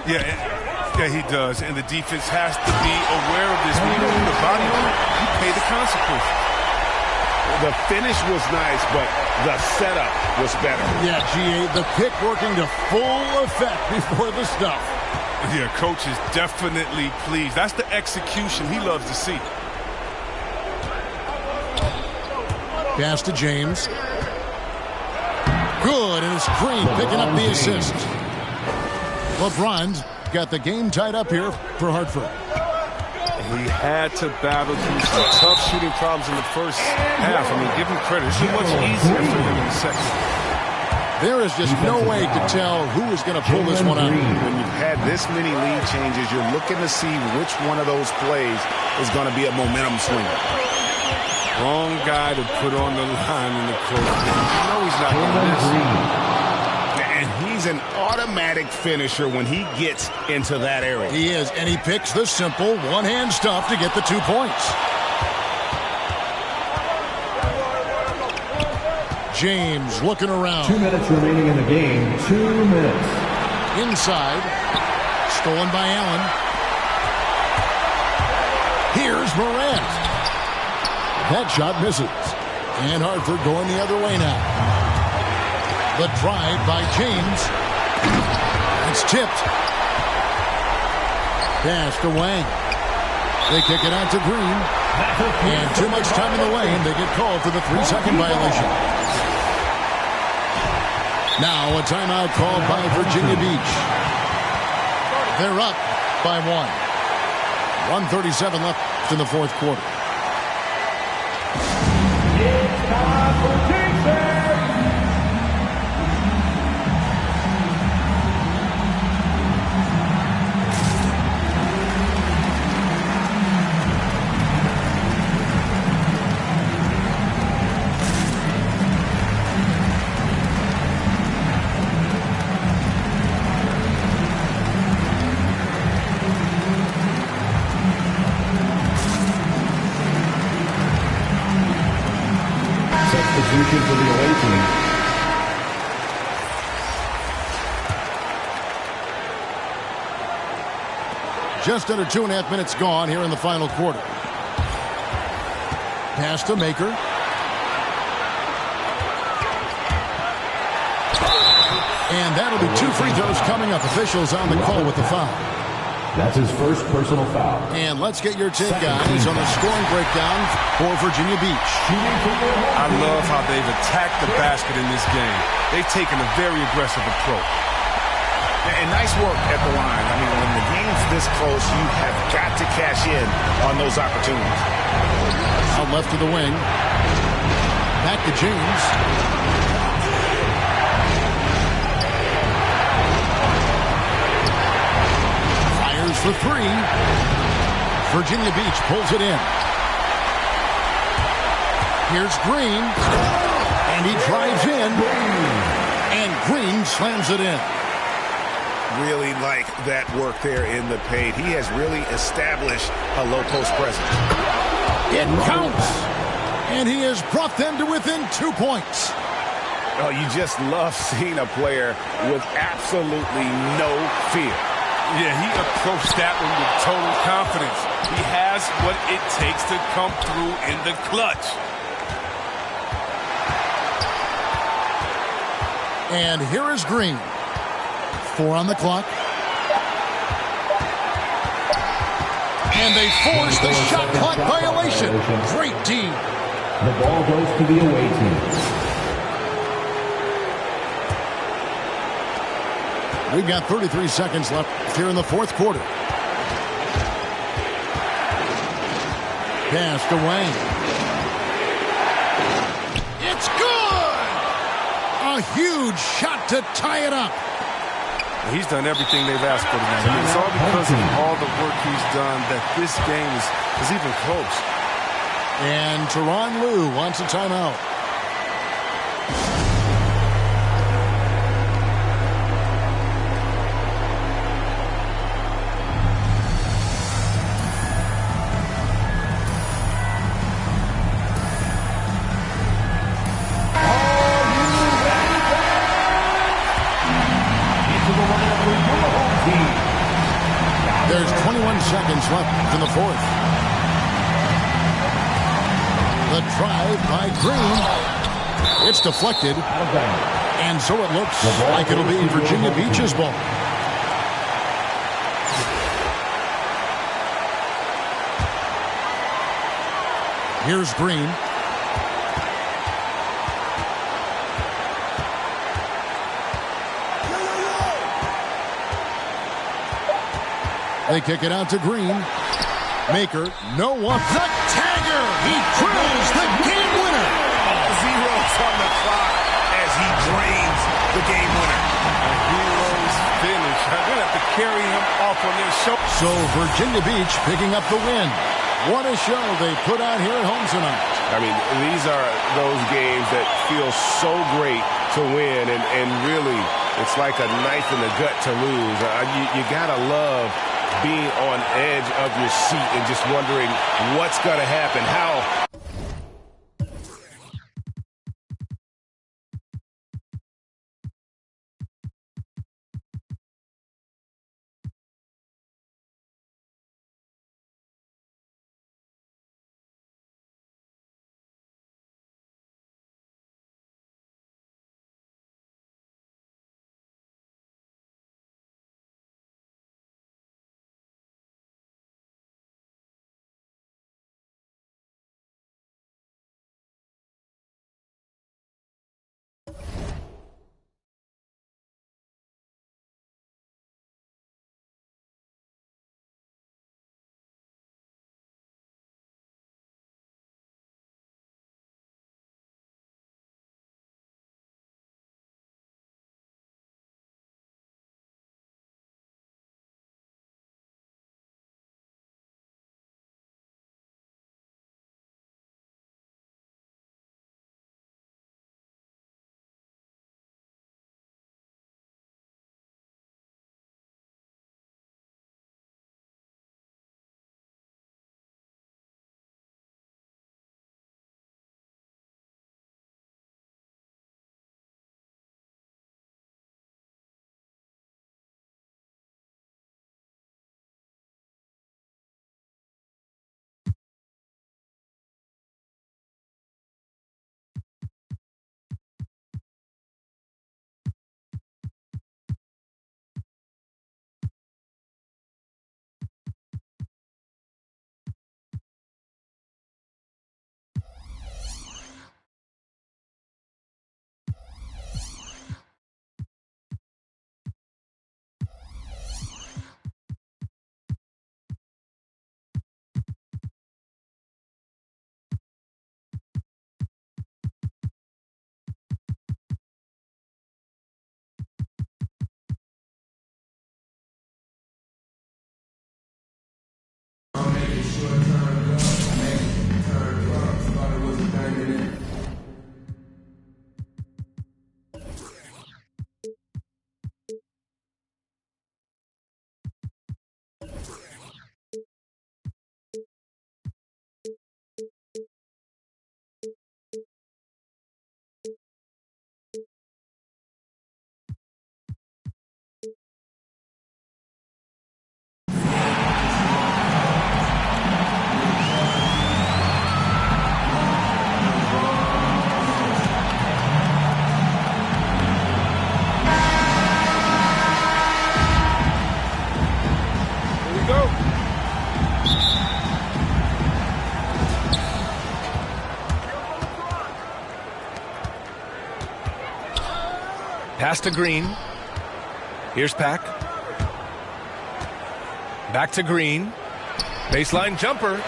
Yeah, he does. And the defense has to be aware of this. When you don't do the body work, you pay the consequences. The finish was nice, but the setup was better. Yeah, GA, the pick working to full effect before the stuff. Yeah, coach is definitely pleased. That's the execution he loves to see. Pass to James. Good, and it's Green picking up the assist. LeBron's got the game tied up here for Hartford. He had to battle through some tough shooting problems in the first half. I mean, give him credit. It's much easier for him in the second. There is just no way to tell who is going to pull this one out. When you've had this many lead changes, you're looking to see which one of those plays is going to be a momentum swinger. Wrong guy to put on the line in the close game. You know he's not going to miss. And he's an automatic finisher when he gets into that area. He is, and he picks the simple one-hand stuff to get the 2 points. James looking around. 2 minutes remaining in the game. 2 minutes. Inside. Stolen by Allen. Here's Morant. That shot misses. And Hartford going the other way now. The drive by James. It's tipped. Pass to Wang. They kick it out to Green. And too much time in the lane. They get called for the 3-second violation. Now a timeout called by Virginia Beach. They're up by 1. 1:37 left in the fourth quarter. It's time for defense. Substitution for the away team. Just under 2.5 minutes gone here in the final quarter. Pass to Maker. And that'll be 2 free throws coming up. Officials on the call with the foul. That's his first personal foul. And let's get your take, guys, on the scoring breakdown for Virginia Beach. I love how they've attacked the basket in this game. They've taken a very aggressive approach. And nice work at the line. I mean, when the game's this close, you have got to cash in on those opportunities. Out left to the wing. Back to James. Fires for 3. Virginia Beach pulls it in. Here's Green. And he drives in. And Green slams it in. Really like that work there in the paint. He has really established a low post presence. It counts. And he has brought them to within 2 points. Oh, you just love seeing a player with absolutely no fear. Yeah, he approached that one with total confidence. He has what it takes to come through in the clutch. And here is Green. 4 on the clock. And they force the shot clock violation. Great team. The ball goes to the away team. We've got 33 seconds left here in the fourth quarter. Pass to Wang. It's good! A huge shot to tie it up. He's done everything they've asked for tonight. I mean, it's all because of all the work he's done that this game is even close. And Tyronn Lue wants a timeout. There's 21 seconds left in the fourth. The drive by Green. It's deflected. And so it looks like it'll be Virginia Beach's ball. Here's Green. They kick it out to Green. Maker, no one. The tagger! He drills the game winner! All zeros on the clock as he drains the game winner. A hero's finish. I'm going to have to carry him off on their shoulder. So Virginia Beach picking up the win. What a show they put on here at home tonight. I mean, these are those games that feel so great to win, and really, it's like a knife in the gut to lose. You got to love being on edge of your seat and just wondering what's going to happen, how. Pass to Green. Here's Pack. Back to Green. Baseline jumper.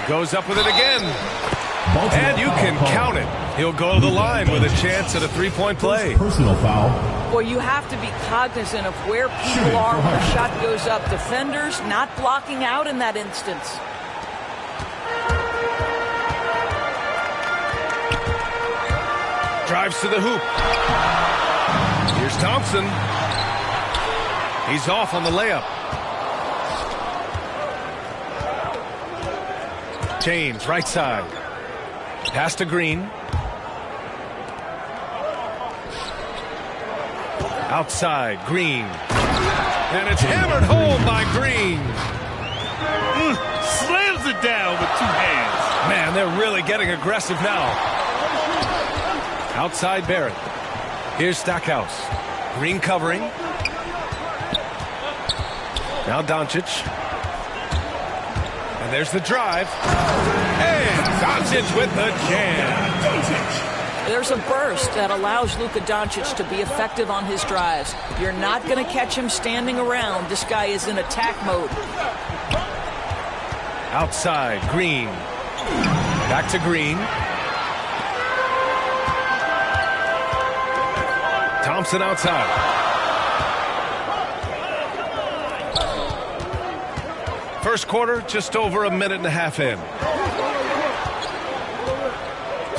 Goes up with it again. And you can count it. He'll go to the line with a chance at a three-point play. Personal foul. Well, you have to be cognizant of where people are when the shot goes up. Defenders not blocking out in that instance. Drives to the hoop. Here's Thompson. He's off on the layup. James, right side. Pass to Green. Outside, Green. And it's hammered home by Green. Slams it down with two hands. Man, they're really getting aggressive now. Outside Barrett. Here's Stackhouse. Green covering. Now Doncic. And there's the drive. And Doncic with the jam. There's a burst that allows Luka Doncic to be effective on his drives. You're not going to catch him standing around. This guy is in attack mode. Outside, Green. Back to Green. Thompson outside. First quarter, just over a minute and a half in.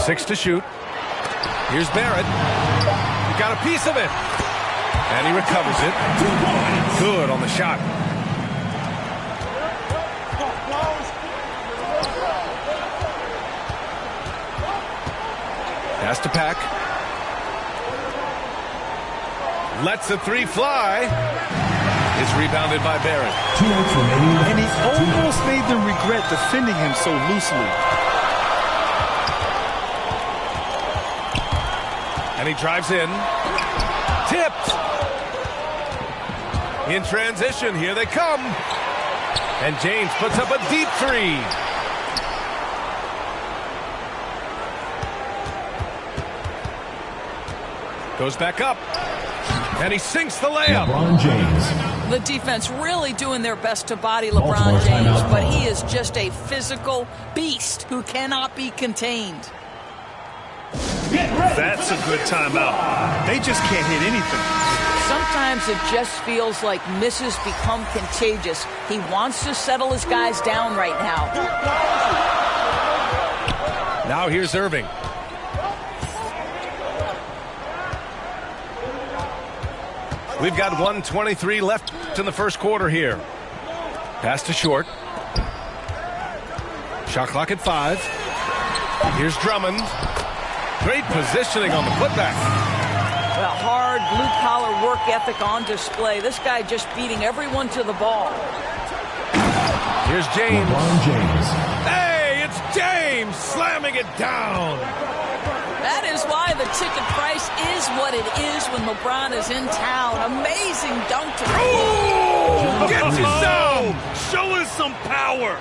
6 to shoot. Here's Barrett. He got a piece of it. And he recovers it. Good on the shot. Pass to Pack. Lets the three fly. It's rebounded by Barrett. And he almost made them regret defending him so loosely. And he drives in. Tipped. In transition, here they come. And James puts up a deep three. Goes back up. And he sinks the layup. LeBron James. The defense really doing their best to body LeBron James, but he is just a physical beast who cannot be contained. That's a good timeout. They just can't hit anything. Sometimes it just feels like misses become contagious. He wants to settle his guys down right now. Now here's Irving. We've got 1:23 left in the first quarter here. Pass to Short. Shot clock at 5. Here's Drummond. Great positioning on the putback. A hard blue-collar work ethic on display. This guy just beating everyone to the ball. Here's James. LeBron James. Hey, it's James slamming it down. That is why the ticket price is what it is when LeBron is in town. Amazing dunk to the Ooh, get you some. Show us some power.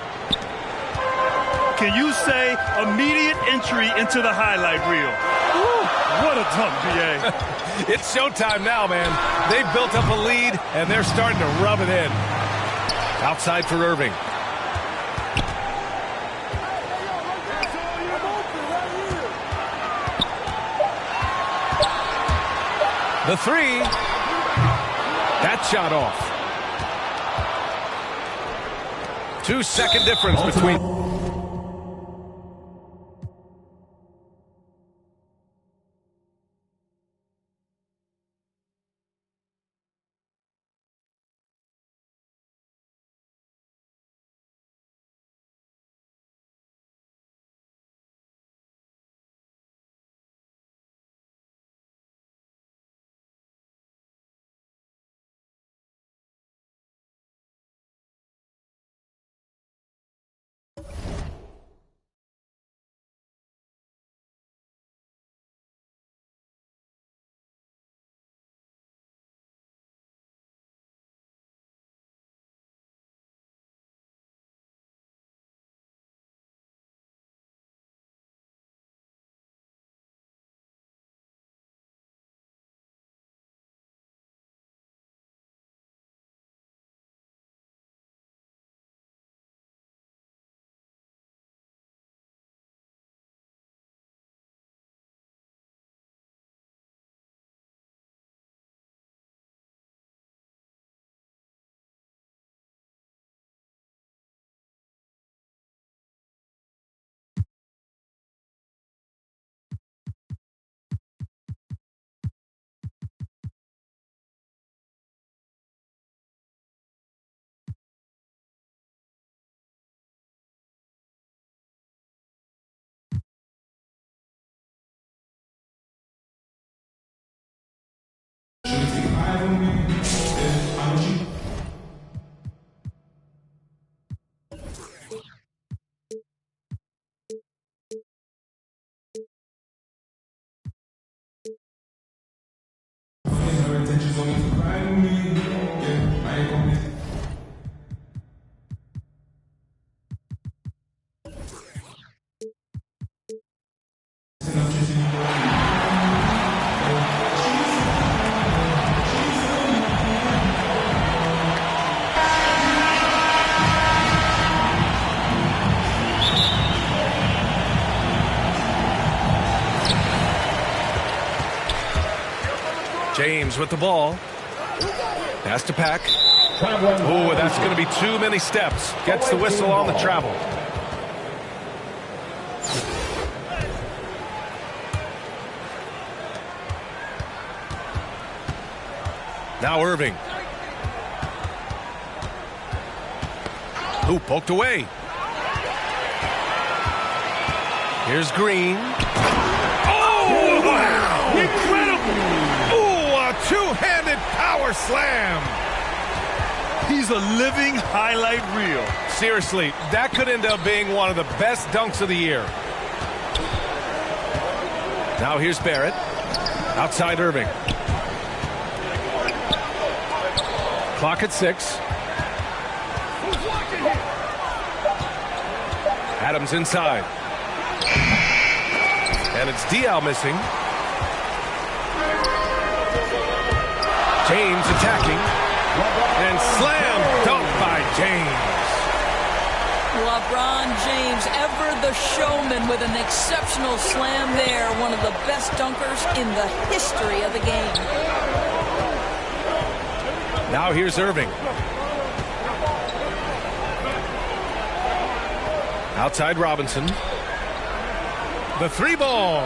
Can you say immediate entry into the highlight reel? Ooh, what a dunk, BA. It's showtime now, man. They've built up a lead, and they're starting to rub it in. Outside for Irving. The three. That shot off. 2-second difference between... James with the ball. Pass to Pack. Oh, that's going to be too many steps. Gets the whistle on the travel. Now Irving. Ooh, poked away. Here's Green. Oh, wow! Incredible! Oh, a two-handed power slam. He's a living highlight reel. Seriously, that could end up being one of the best dunks of the year. Now here's Barrett. Outside Irving. Clock at 6. Adams inside. And it's Diaw missing. James attacking. And slam dunk by James. LeBron James, ever the showman, with an exceptional slam there. One of the best dunkers in the history of the game. Now here's Irving. Outside Robinson. The 3 ball.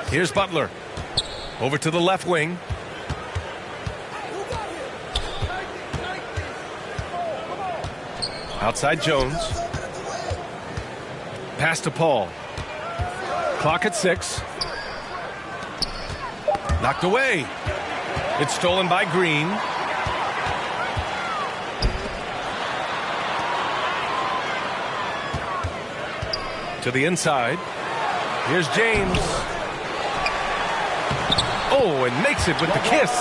Here's Butler. Over to the left wing. Outside Jones. Pass to Paul. Clock at 6. Knocked away. It's stolen by Green. To the inside. Here's James. Oh, and makes it with the kiss.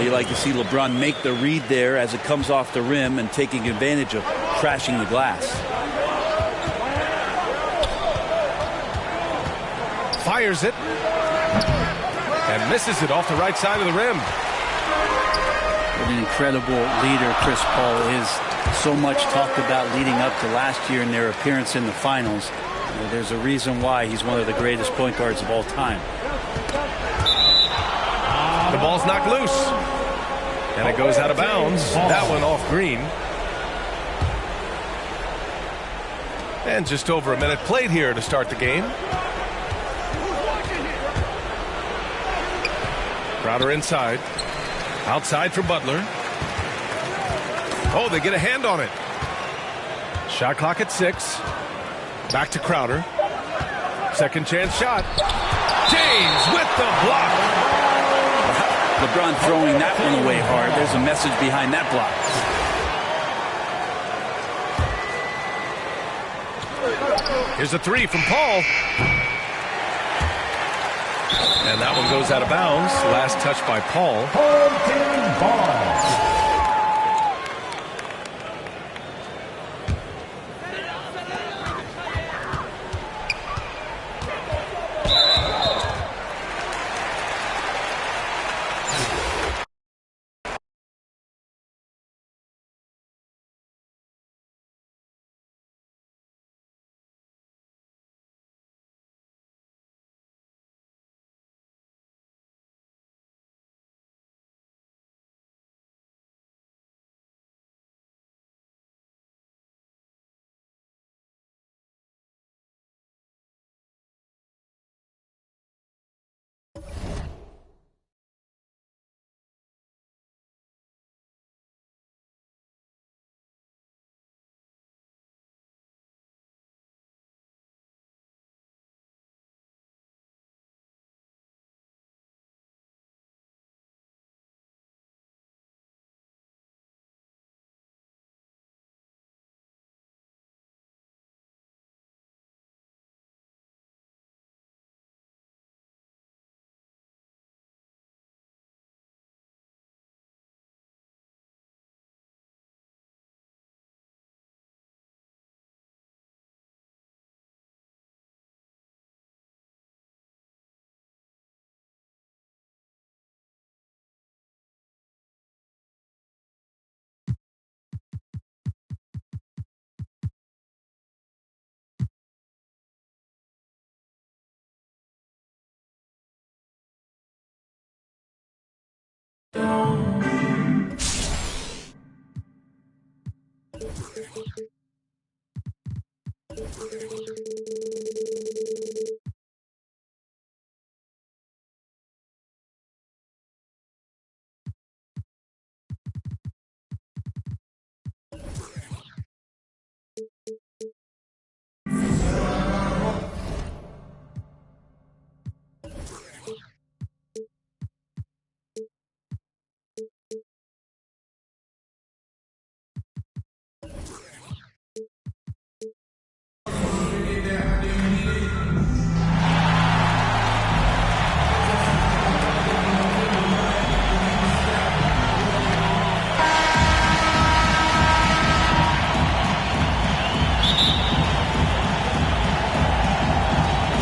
You like to see LeBron make the read there as it comes off the rim and taking advantage of crashing the glass. Fires it. And misses it off the right side of the rim. What an incredible leader Chris Paul is. So much talked about leading up to last year in their appearance in the finals. There's a reason why he's one of the greatest point guards of all time. The ball's knocked loose. And it goes out of bounds. That one off Green. And just over a minute played here to start the game. Crowder inside. Outside for Butler. Oh, they get a hand on it. Shot clock at 6. Back to Crowder. Second chance shot. James with the block. LeBron throwing that one away hard. There's a message behind that block. Here's a 3 from Paul. And that one goes out of bounds. Last touch by Paul.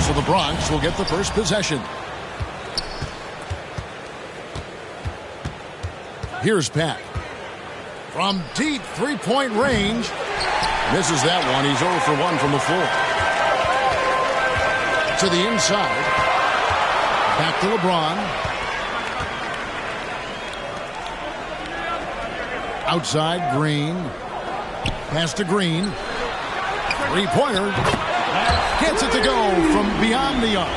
So the Bronx will get the first possession. Here's Pat. From deep three-point range. Misses that one. He's 0 for 1 from the floor. To the inside. Back to LeBron. Outside, Green. Pass to Green. Three-pointer. Gets it to go from beyond the arc.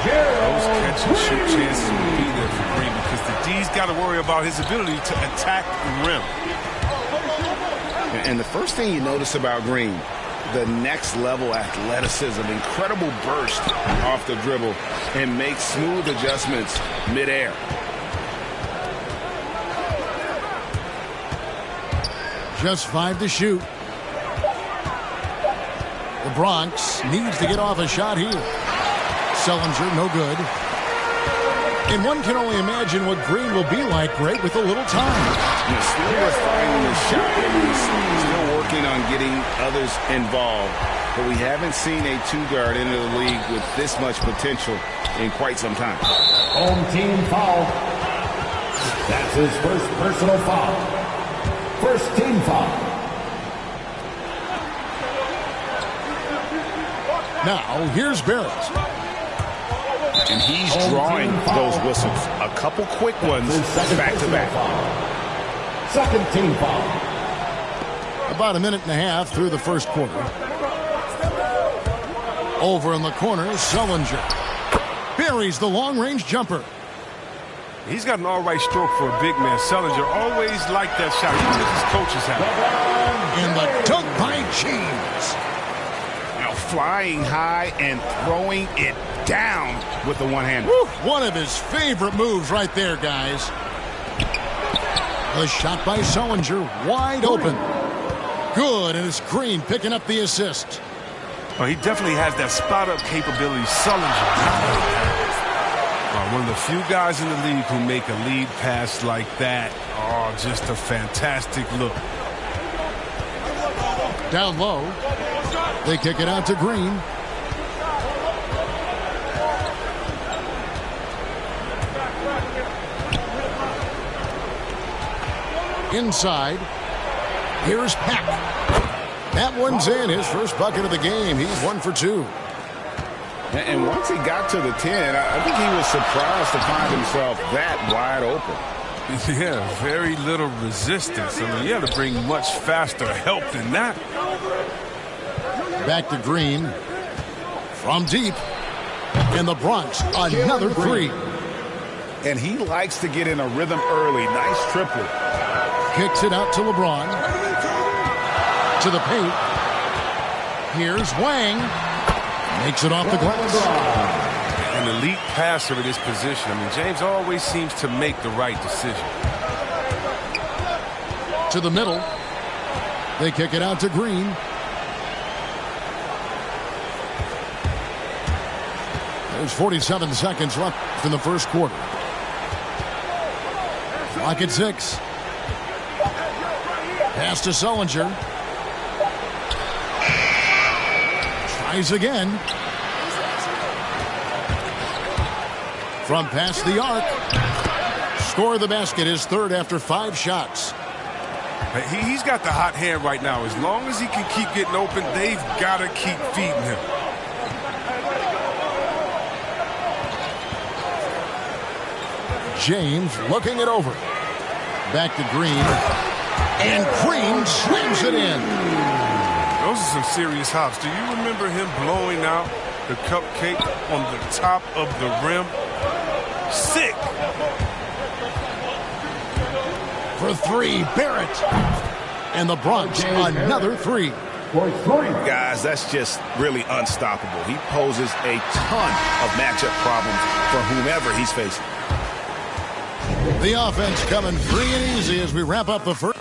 Those catch-and-shoot chances will be there for Green because the D's got to worry about his ability to attack the rim. And the first thing you notice about Green, the next level athleticism, incredible burst off the dribble, and makes smooth adjustments midair. Just 5 to shoot. The Bronx needs to get off a shot here. Sullinger, no good. And one can only imagine what Green will be like, Greg, with a little time. He's still refining the shot, and he's still working on getting others involved. But we haven't seen a two-guard into the league with this much potential in quite some time. Home team foul. That's his first personal foul. First team foul. Now, here's Barrett. And he's drawing those whistles. A couple quick ones back-to-back. Second team foul. About a minute and a half through the first quarter. Over in the corner, Sullinger. Buries the long-range jumper. He's got an all-right stroke for a big man. Sullinger always liked that shot, even if his coaches have it. And the dunk by James. Now flying high and throwing it down with the one-hander. One of his favorite moves right there, guys. The shot by Sullinger, wide open. Good, and it's Green picking up the assist. Oh, he definitely has that spot-up capability. Sullinger. One of the few guys in the league who make a lead pass like that. Oh, just a fantastic look. Down low. They kick it out to Green. Inside. Here's Pack. That one's in. His first bucket of the game. He's 1 for 2. And once he got to the 10, I think he was surprised to find himself that wide open. Yeah, very little resistance. I mean, you have to bring much faster help than that. Back to Green. From deep. In the Bronx, another three. And he likes to get in a rhythm early. Nice triplet. Kicks it out to LeBron. To the paint. Here's Wang. Makes it off the glass. An elite passer in this position. I mean, James always seems to make the right decision. To the middle. They kick it out to Green. There's 47 seconds left in the first quarter. Clock at 6. Pass to Sullinger. Tries again. From past the arc. Score the basket, his third after 5 shots. He's got the hot hand right now. As long as he can keep getting open, they've got to keep feeding him. James looking it over. Back to Green. And Green slams it in. Those are some serious hops. Do you remember him blowing out the cupcake on the top of the rim? Sick. For 3, Barrett. And the Bronx, another 3. Guys, that's just really unstoppable. He poses a ton of matchup problems for whomever he's facing. The offense coming free and easy as we wrap up the first.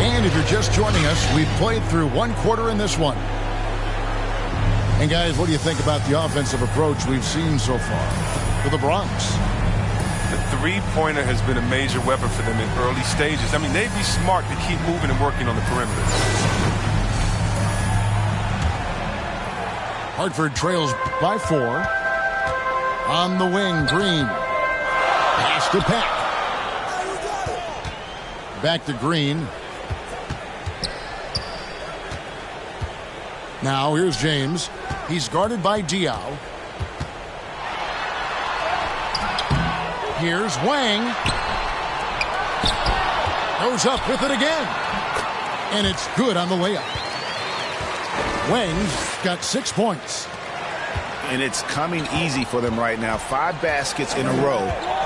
And if you're just joining us, we've played through 1 quarter in this one. And guys, what do you think about the offensive approach we've seen so far for the Bronx? The three-pointer has been a major weapon for them in early stages. I mean, they'd be smart to keep moving and working on the perimeter. Hartford trails by 4. On the wing, Green. Pass to Peck. Back to Green. Now here's James. He's guarded by Diaw. Here's Wang. Goes up with it again. And it's good on the layup. Wang's got 6 points. And it's coming easy for them right now. 5 baskets in a row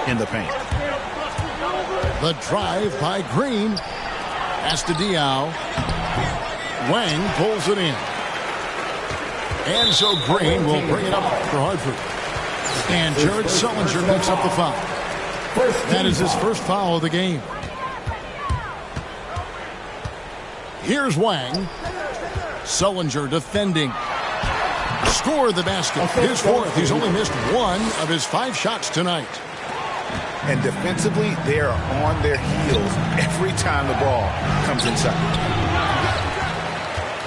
in the paint. The drive by Green. Pass to Diaw. Wang pulls it in. And so Green will bring it up for Hartford. And Jared Sullinger picks up the foul. That is his first foul of the game. Here's Wang. Sullinger defending. Score the basket. His fourth. He's only missed 1 of his 5 shots tonight. And defensively, they are on their heels every time the ball comes inside.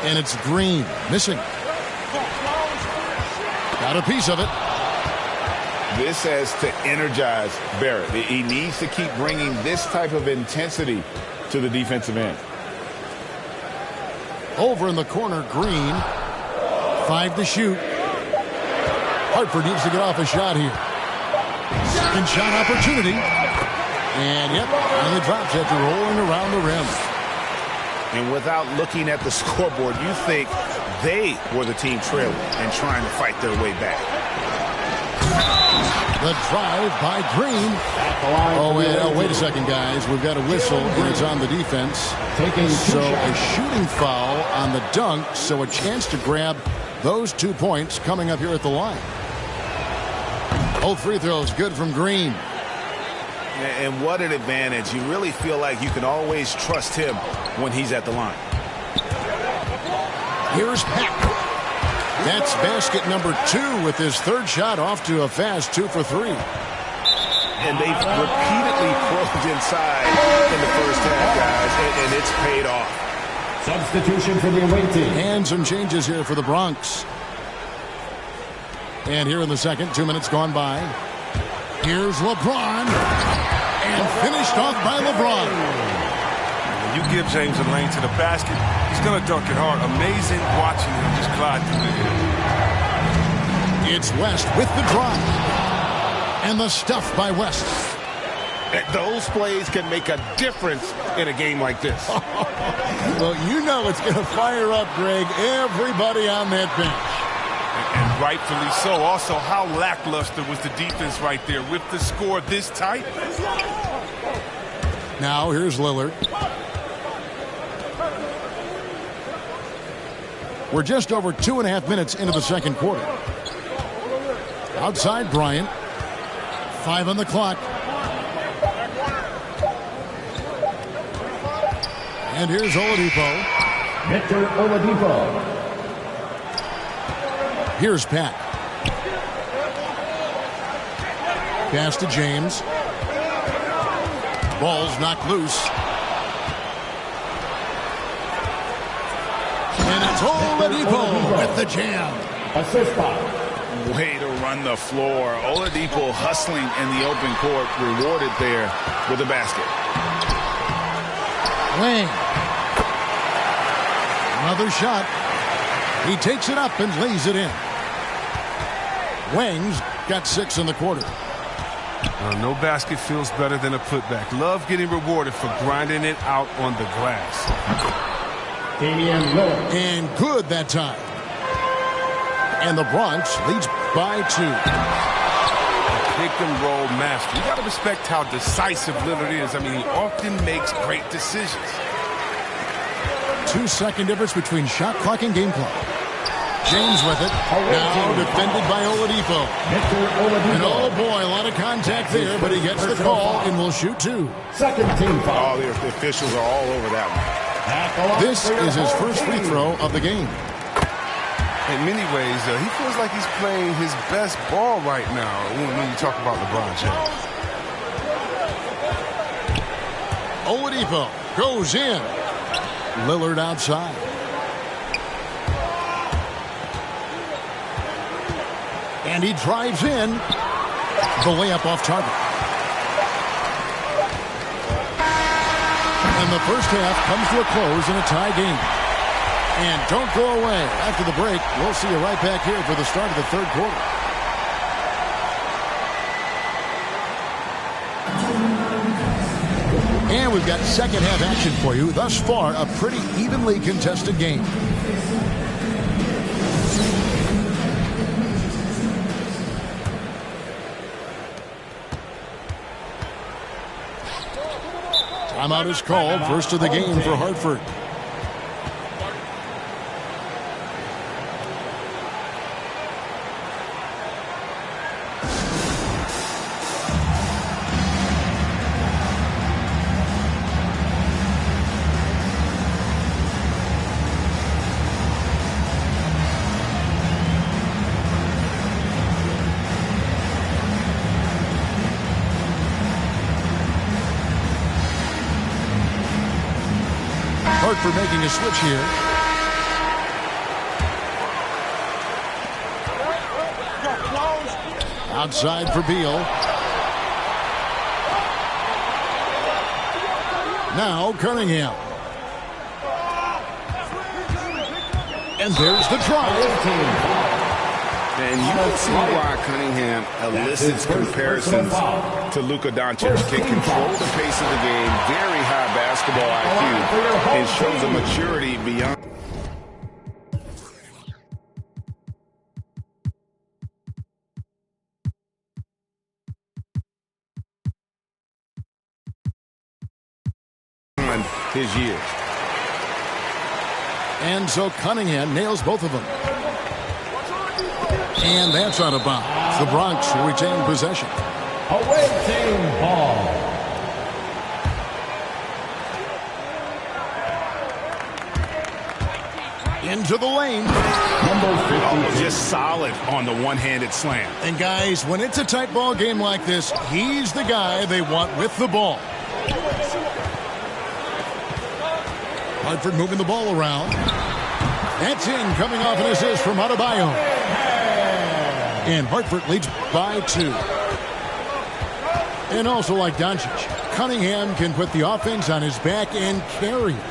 And it's Green missing. Got a piece of it. This has to energize Barrett. He needs to keep bringing this type of intensity to the defensive end. Over in the corner, Green. 5 to shoot. Hartford needs to get off a shot here. Second shot opportunity. And yep, finally drops after rolling around the rim. And without looking at the scoreboard, you think They were the team trailing and trying to fight their way back. The drive by Green. Oh, wait a second, guys. We've got a whistle, and it's on the defense. So a shooting foul on the dunk, so a chance to grab those 2 points coming up here at the line. Both free throws good from Green. And what an advantage. You really feel like you can always trust him when he's at the line. Here's Pack. That's basket number 2 with his third shot off to a fast 2 for 3. And they've repeatedly probed inside in the first half, guys, and it's paid off. Substitution for the away team. And some changes here for the Bronx. And here in the second, 2 minutes gone by. Here's LeBron. And finished off by LeBron. You give James a lane to the basket, he's going to dunk it hard. Amazing watching him just glide through the air. It's West with the drive. And the stuff by West. Those plays can make a difference in a game like this. Well, you know it's going to fire up, Greg, everybody on that bench. And rightfully so. Also, how lackluster was the defense right there with the score this tight? Now, here's Lillard. We're just over 2.5 minutes into the second quarter. Outside Bryant. 5 on the clock. And here's Oladipo. Victor Oladipo. Here's Pat. Pass to James. Ball's knocked loose. And it's Oladipo with the jam. Assist foul. Way to run the floor. Oladipo hustling in the open court, rewarded there with a basket. Wang. Another shot. He takes it up and lays it in. Wang's got 6 in the quarter. No basket feels better than a putback. Love getting rewarded for grinding it out on the glass. And good that time. And the Bronx leads by 2. Pick and roll master. You got to respect how decisive Lillard is. I mean, he often makes great decisions. 2-second difference between shot clock and game clock. James with it. Now defended by Oladipo. And oh boy, a lot of contact there, but he gets the call and will shoot 2. Second team foul. Oh, the officials are all over that one. This is his first free throw of the game. In many ways, he feels like he's playing his best ball right now when you talk about LeBron James. Oladipo goes in. Lillard outside. And he drives in. The layup off target. And the first half comes to a close in a tie game. And don't go away. After the break, we'll see you right back here for the start of the third quarter. And we've got second half action for you. Thus far, a pretty evenly contested game. Timeout is called. First of the game for Hartford. For making a switch here. Outside for Beal. Now Cunningham. And there's the drive. And you can see why Cunningham elicits comparisons to Luka Doncic. Can control the pace of the game, very high basketball IQ, and shows a maturity beyond. his years. And so Cunningham nails both of them. And that's out of bounds. The Bronx will retain possession. Away team ball. Into the lane. Oh, just solid on the one-handed slam. And guys, when it's a tight ball game like this, he's the guy they want with the ball. Hartford moving the ball around. That's in, coming off an assist from Adebayo. And Hartford leads by 2. And also like Doncic, Cunningham can put the offense on his back and carry it.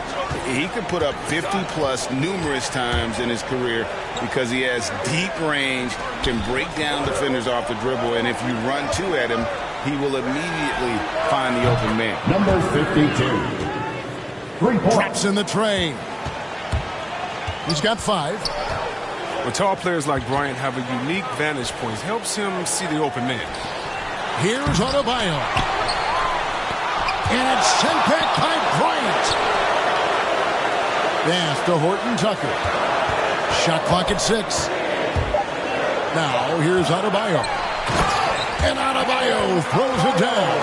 He could put up 50-plus numerous times in his career because he has deep range, can break down defenders off the dribble, and if you run 2 at him, he will immediately find the open man. Number 52. 3 points. Traps in the tray. He's got 5. When tall players like Bryant have a unique vantage point, it helps him see the open man. Here's Adebayo. And it's sent back by Bryant. Pass to Horton Tucker. Shot clock at 6. Now here's Adebayo. And Adebayo throws it down.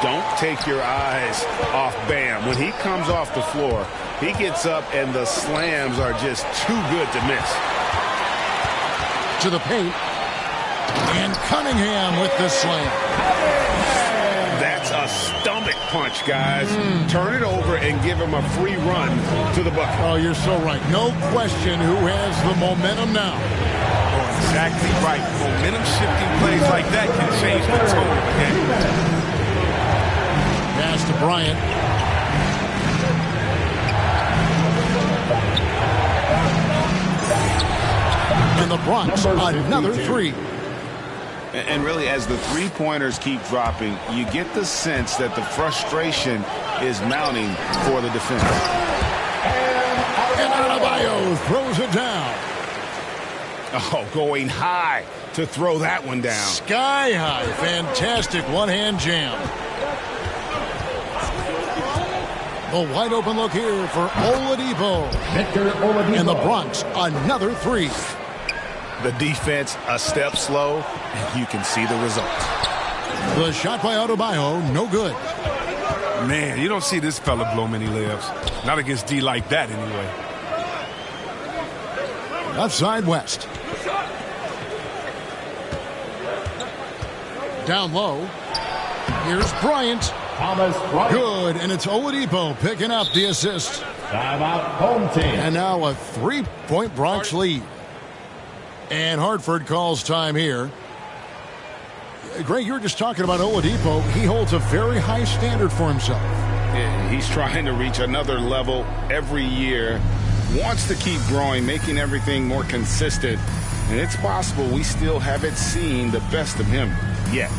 Don't take your eyes off Bam. When he comes off the floor, he gets up and the slams are just too good to miss. To the paint. And Cunningham with the slam. That's a stomach punch, guys. Turn it over and give him a free run to the bucket. Oh, you're so right. No question who has the momentum now. Oh, exactly right. Momentum-shifting plays like that can change the tone of the game. Pass to Bryant. And the Bronx, another 3. And really, as the three-pointers keep dropping, you get the sense that the frustration is mounting for the defense. And Adebayo throws it down. Oh, going high to throw that one down. Sky high. Fantastic one-hand jam. A wide open look here for Oladipo. And the Bronx, another 3. The defense a step slow, and you can see the result. The shot by Adebayo, no good. Man, you don't see this fella blow many layups. Not against D like that, anyway. Left side West. Down low. Here's Bryant. Thomas Bryant. Good, and it's Oladipo picking up the assist. Timeout, home team. And now a 3-point Bronx lead. And Hartford calls time here. Greg, you were just talking about Oladipo. He holds a very high standard for himself. Yeah, he's trying to reach another level every year. Wants to keep growing, making everything more consistent. And it's possible we still haven't seen the best of him yet.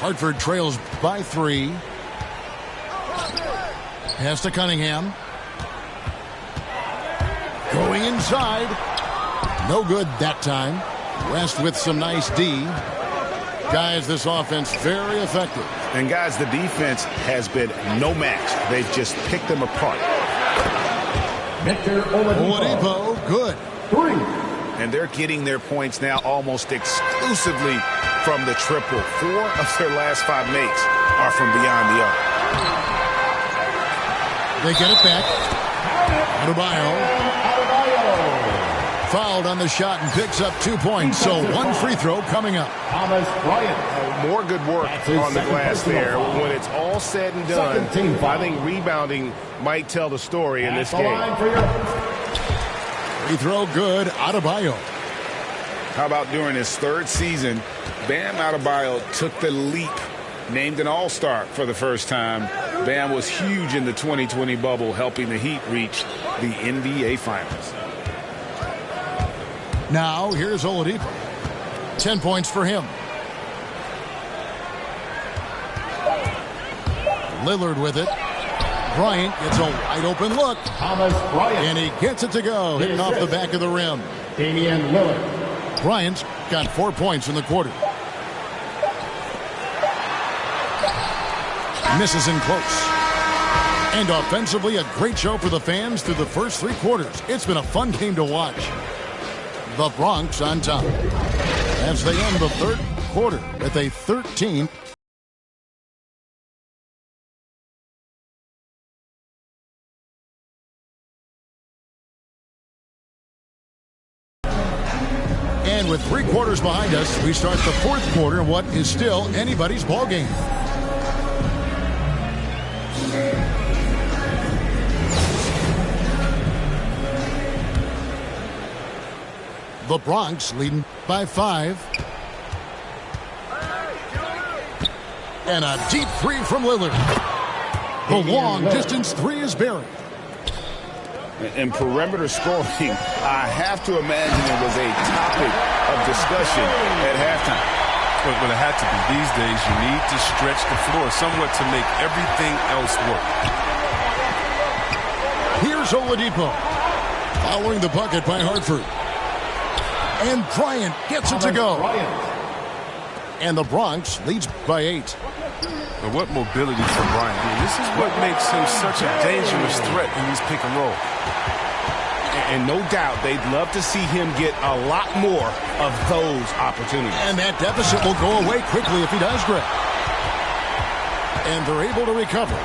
Hartford trails by 3. Pass to Cunningham. Going inside. No good that time. West with some nice D. Guys, this offense very effective. And guys, the defense has been no match. They've just picked them apart. Victor Oladipo. Oladipo, good. 3. And they're getting their points now almost exclusively from the triple. 4 of their last 5 makes are from beyond the arc. They get it back. Adebayo. fouled on the shot and picks up 2 points. So one free throw coming up. Thomas Bryant. More good work on the glass there. When it's all said and done, I think rebounding might tell the story in this game. Free throw good. Adebayo. How about during his third season, Bam Adebayo took the leap, named an all-star for the first time. Bam was huge in the 2020 bubble, helping the Heat reach the NBA Finals. Now, here's Oladipo. 10 points for him. Lillard with it. Bryant gets a wide-open look. Thomas Bryant. And he gets it to go, hitting off the back of the rim. Damian Lillard. Bryant's got 4 points in the quarter. Misses in close. And offensively, a great show for the fans through the first 3 quarters. It's been a fun game to watch. The Bronx on top as they end the third quarter with a 13. And with 3 quarters behind us, we start the fourth quarter in what is still anybody's ball game. The Bronx leading by 5. And a deep 3 from Lillard. The long-distance 3 is buried. In perimeter scoring, I have to imagine it was a topic of discussion at halftime. But it had to be. These days, you need to stretch the floor somewhat to make everything else work. Here's Oladipo. Following the bucket by Hartford. And Bryant gets it to go. And the Bronx leads by 8. But what mobility for Bryant. I mean, this is what makes him such a dangerous threat in these pick and roll. And no doubt they'd love to see him get a lot more of those opportunities. And that deficit will go away quickly if he does, Greg. And they're able to recover.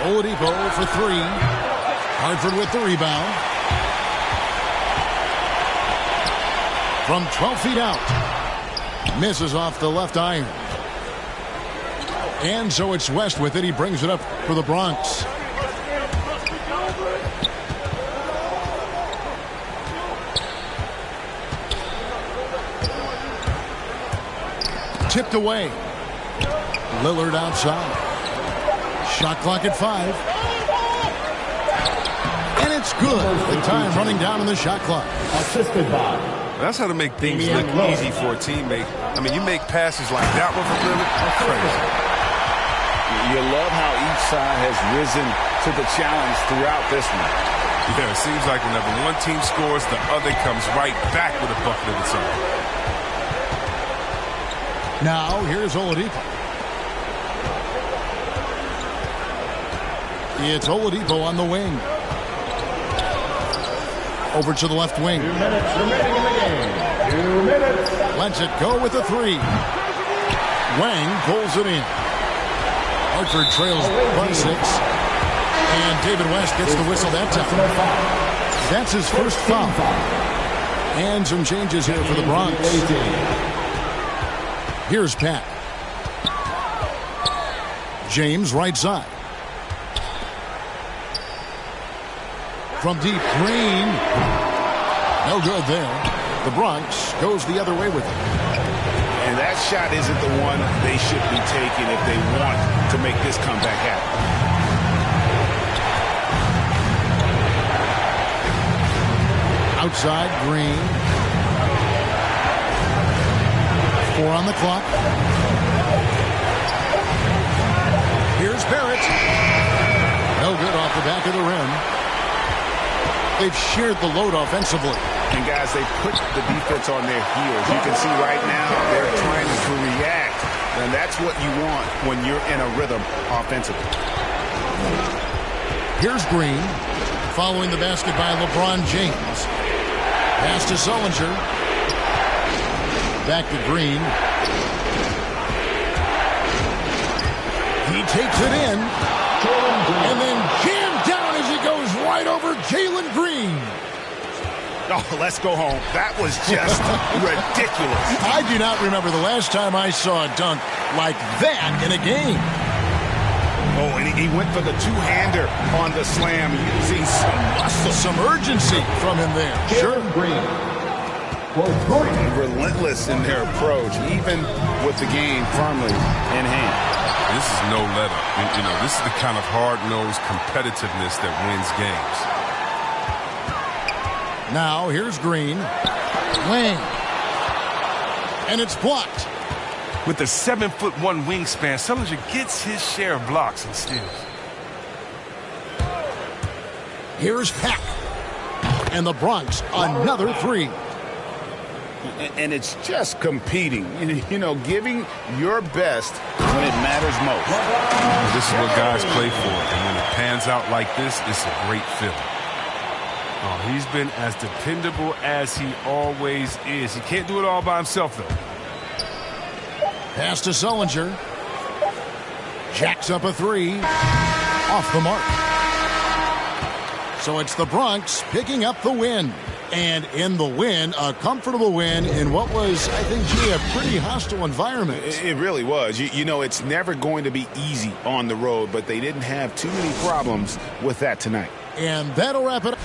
Oladipo for 3. Hartford with the rebound. From 12 feet out. Misses off the left iron. And so it's West with it. He brings it up for the Bronx. Tipped away. Lillard outside. Shot clock at 5. And it's good. The time running down on the shot clock. Assisted by. That's how to make things look easy for a teammate. I mean, you make passes like that one from Lillard. Crazy. You love how each side has risen to the challenge throughout this one. Yeah, it seems like whenever one team scores, the other comes right back with a bucket of its own. Now, here's Oladipo. It's Oladipo on the wing. Over to the left wing. 2 minutes remaining in the game. 2 minutes. Lets it go with a 3. Wang pulls it in. Hartford trails by 6. And David West gets the whistle that time. That's his first foul. And some changes here for the Bronx. Here's Pat. James right side. From deep, Green. No good there. The Bronx goes the other way with it. And that shot isn't the one they should be taking if they want to make this comeback happen. Outside, Green. 4 on the clock. Here's Barrett. No good off the back of the rim. They've shared the load offensively. And, guys, they put the defense on their heels. You can see right now they're trying to react. And that's what you want when you're in a rhythm offensively. Here's Green. Following the basket by LeBron James. Pass to Sullinger. Back to Green. He takes it in. And then jammed down as he goes right over Jalen Green. Oh, let's go home. That was just ridiculous. I do not remember the last time I saw a dunk like that in a game. Oh, and he went for the two-hander on the slam. You see some muscle. Some urgency from him there. Sure. Relentless in their approach, even with the game firmly in hand. This is no let-up. You know, this is the kind of hard-nosed competitiveness that wins games. Now, here's Green. Wing. And it's blocked. With the 7'1" wingspan, Sullinger gets his share of blocks and steals. Here's Peck. And the Bronx, another three. And it's just competing, you know, giving your best when it matters most. This is what guys play for, and when it pans out like this, it's a great feeling. Oh, he's been as dependable as he always is. He can't do it all by himself, though. Pass to Sullinger. Jacks up a three. Off the mark. So it's the Bronx picking up the win. And in the win, a comfortable win in what was, I think, a pretty hostile environment. It really was. You know, it's never going to be easy on the road, but they didn't have too many problems with that tonight. And that'll wrap it up.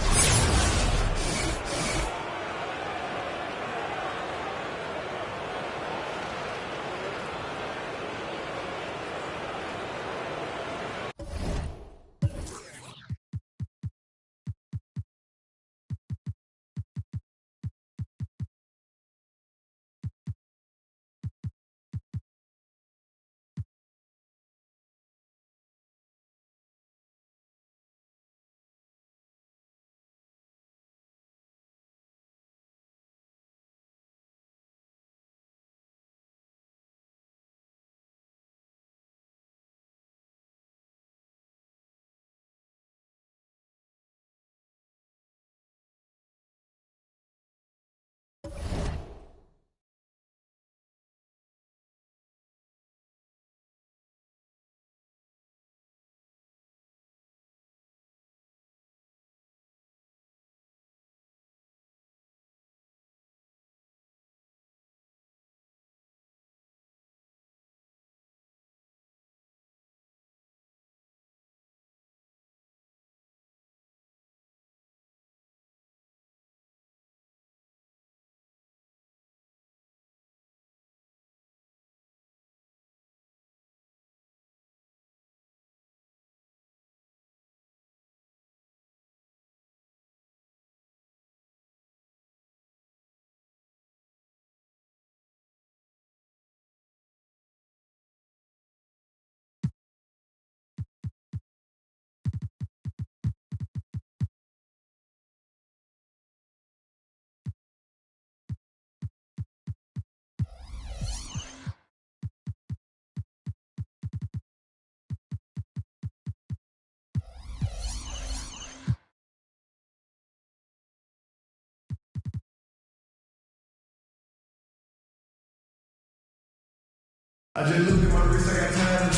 I just looked at my wrist, I got time.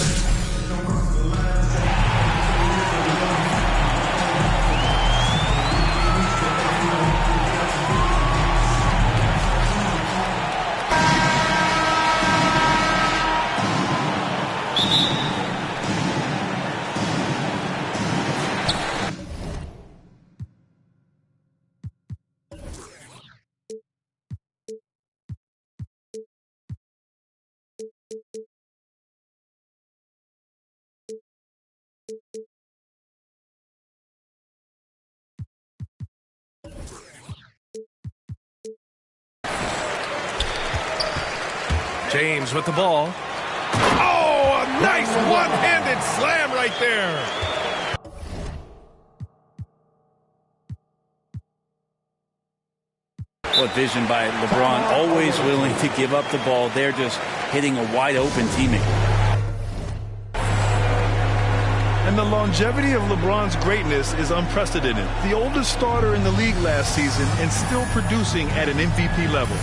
Don't cross the line. James with the ball. Oh, a nice one-handed slam right there. What vision by LeBron, always willing to give up the ball. They're just hitting a wide-open teammate. And the longevity of LeBron's greatness is unprecedented. The oldest starter in the league last season and still producing at an MVP level.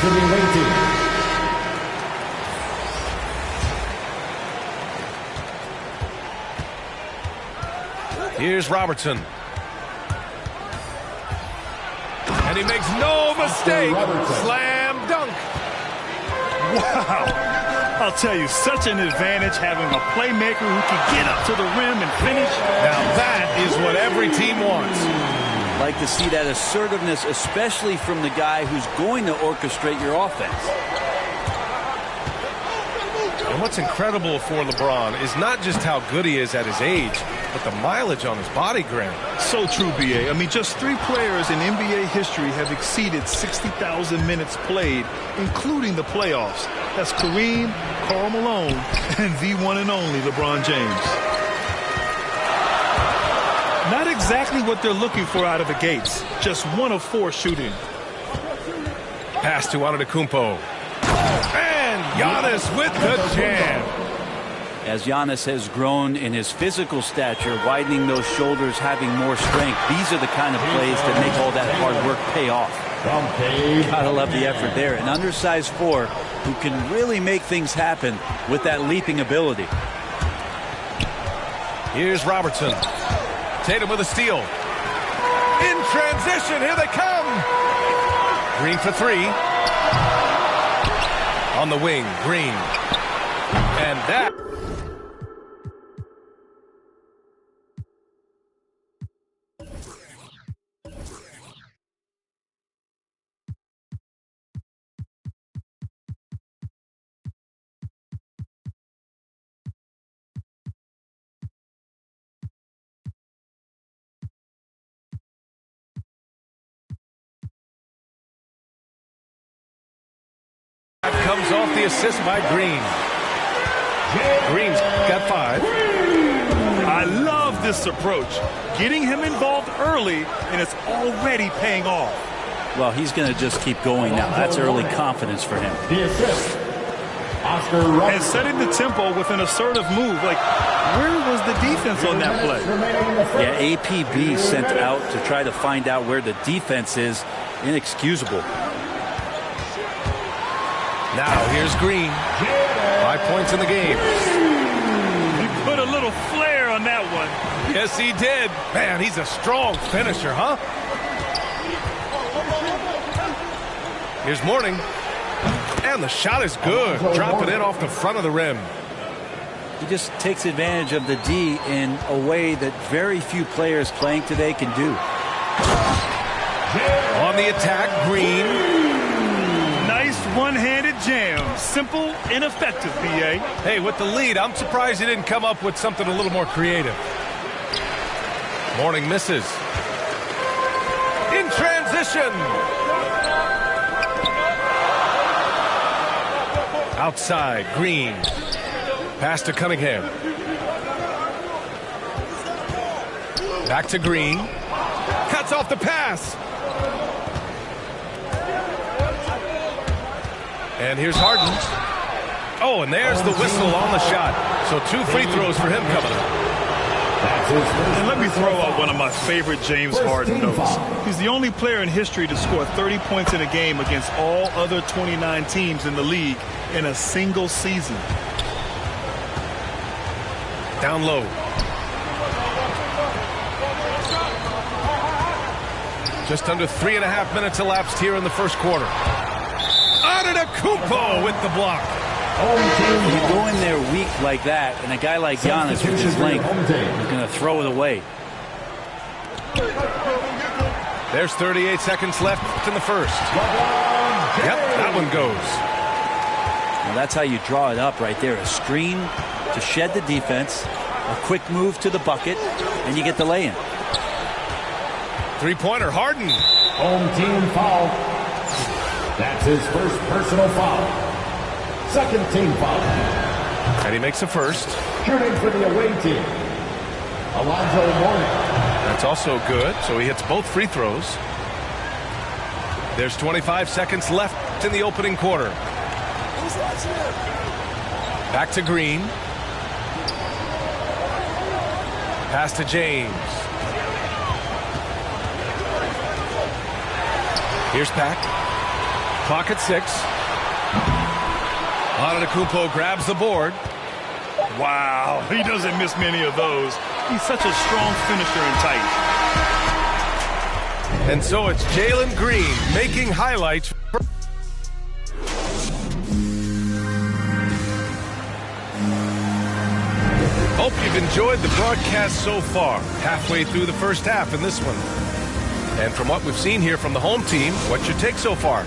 for the away team. Here's Robertson. And he makes no mistake. Slam dunk. Wow. I'll tell you, such an advantage having a playmaker who can get up to the rim and finish. Now that is what every team wants. Like to see that assertiveness, especially from the guy who's going to orchestrate your offense. And what's incredible for LeBron is not just how good he is at his age, but the mileage on his body ground. So true, B.A. I mean, just 3 players in NBA history have exceeded 60,000 minutes played, including the playoffs. That's Kareem, Karl Malone, and the one and only LeBron James. Not exactly what they're looking for out of the gates. Just 1 of 4 shooting. Pass to Antetokounmpo. And Giannis with the jam. As Giannis has grown in his physical stature, widening those shoulders, having more strength, these are the kind of plays that make all that hard work pay off. Gotta love the effort there. An undersized 4 who can really make things happen with that leaping ability. Here's Robertson. Tatum with a steal. In transition, here they come. Green for 3. On the wing, Green. And that... comes off the assist by Green. Green's got 5. I love this approach. Getting him involved early, and it's already paying off. Well, he's going to just keep going now. That's early confidence for him. The assist. And setting the tempo with an assertive move. Like, where was the defense on that play? Yeah, APB sent out to try to find out where the defense is. Inexcusable. Now here's Green. 5 points in the game. He put a little flair on that one. Yes, he did. Man, he's a strong finisher, huh? Here's Mourning. And the shot is good. Drop it in off the front of the rim. He just takes advantage of the D in a way that very few players playing today can do. On the attack, Green. Nice one-handed jam. Simple and effective, B.A. Hey, with the lead, I'm surprised he didn't come up with something a little more creative. Mourning misses. In transition. Outside, Green. Pass to Cunningham. Back to Green. Cuts off the pass. And here's Harden. Oh, and there's the whistle on the shot. So 2 free throws for him coming up. And let me throw out one of my favorite James Harden notes. He's the only player in history to score 30 points in a game against all other 29 teams in the league in a single season. Down low. Just under 3.5 minutes elapsed here in the first quarter. Antetokounmpo with the block. When you go in there weak like that, and a guy like Giannis with his length is going to throw it away. There's 38 seconds left in the first. Yep, that one goes. Well, that's how you draw it up right there. A screen to shed the defense, a quick move to the bucket, and you get the lay-in. Three-pointer, Harden. Home team foul. That's his first personal foul. Second team foul. And he makes the first. Shooting for the away team, Alonzo Mourning. That's also good, so he hits both free throws. There's 25 seconds left in the opening quarter. Back to Green. Pass to James. Here's Pack. Clock at 6. Antetokounmpo grabs the board. Wow, he doesn't miss many of those. He's such a strong finisher and tight. And so it's Jalen Green making highlights. Hope you've enjoyed the broadcast so far. Halfway through the first half in this one. And from what we've seen here from the home team, what's your take so far?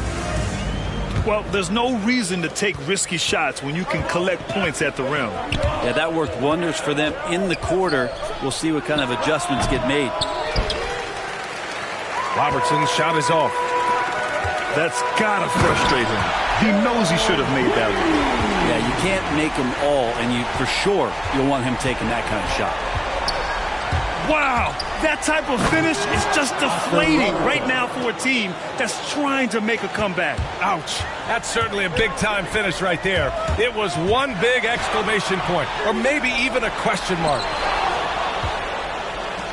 Well, there's no reason to take risky shots when you can collect points at the rim. Yeah, that worked wonders for them in the quarter. We'll see what kind of adjustments get made. Robertson's shot is off. That's gotta frustrate him. He knows he should have made that one. Yeah, you can't make them all, and for sure you'll want him taking that kind of shot. Wow, that type of finish is just deflating right now for a team that's trying to make a comeback. Ouch. That's certainly a big-time finish right there. It was one big exclamation point, or maybe even a question mark.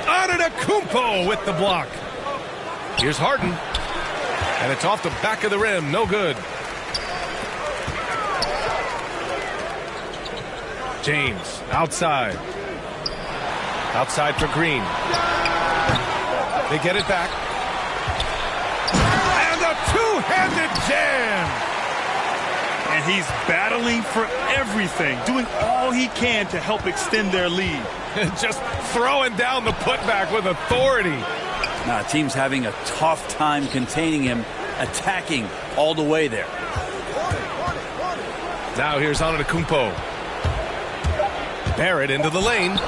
Antetokounmpo with the block. Here's Harden. And it's off the back of the rim. No good. James outside. Outside for Green. They get it back. And a two-handed jam. And he's battling for everything, doing all he can to help extend their lead. Just throwing down the putback with authority. Now, team's having a tough time containing him, attacking all the way there. Now here's Antetokounmpo. Barrett into the lane.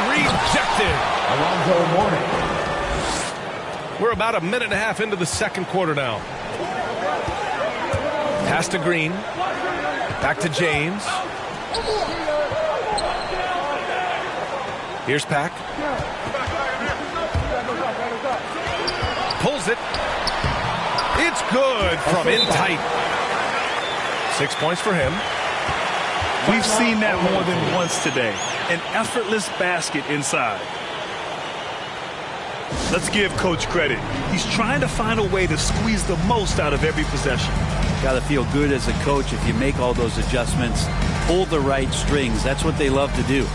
Rejected. Alonzo Mourning. We're about a minute and a half into the second quarter now. Pass to Green. Back to James. Here's Pack. Pulls it. It's good from in tight. 6 points for him. We've seen that more than once today. An effortless basket inside. Let's give Coach credit. He's trying to find a way to squeeze the most out of every possession. Got to feel good as a coach if you make all those adjustments, pull the right strings. That's what they love to do.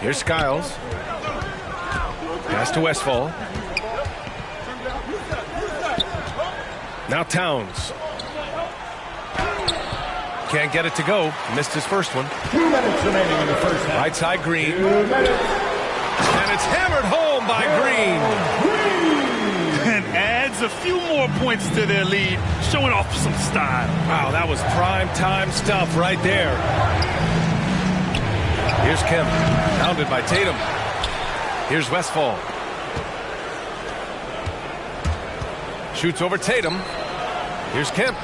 Here's Skiles. Pass to Westfall. Now Towns. Can't get it to go. Missed his first one. 2 minutes remaining in the first half. Right side Green. 2 minutes. And it's hammered home by Green. And adds a few more points to their lead, showing off some style. Wow, that was prime time stuff right there. Here's Kemp, pounded by Tatum. Here's Westfall. Shoots over Tatum. Here's Kemp.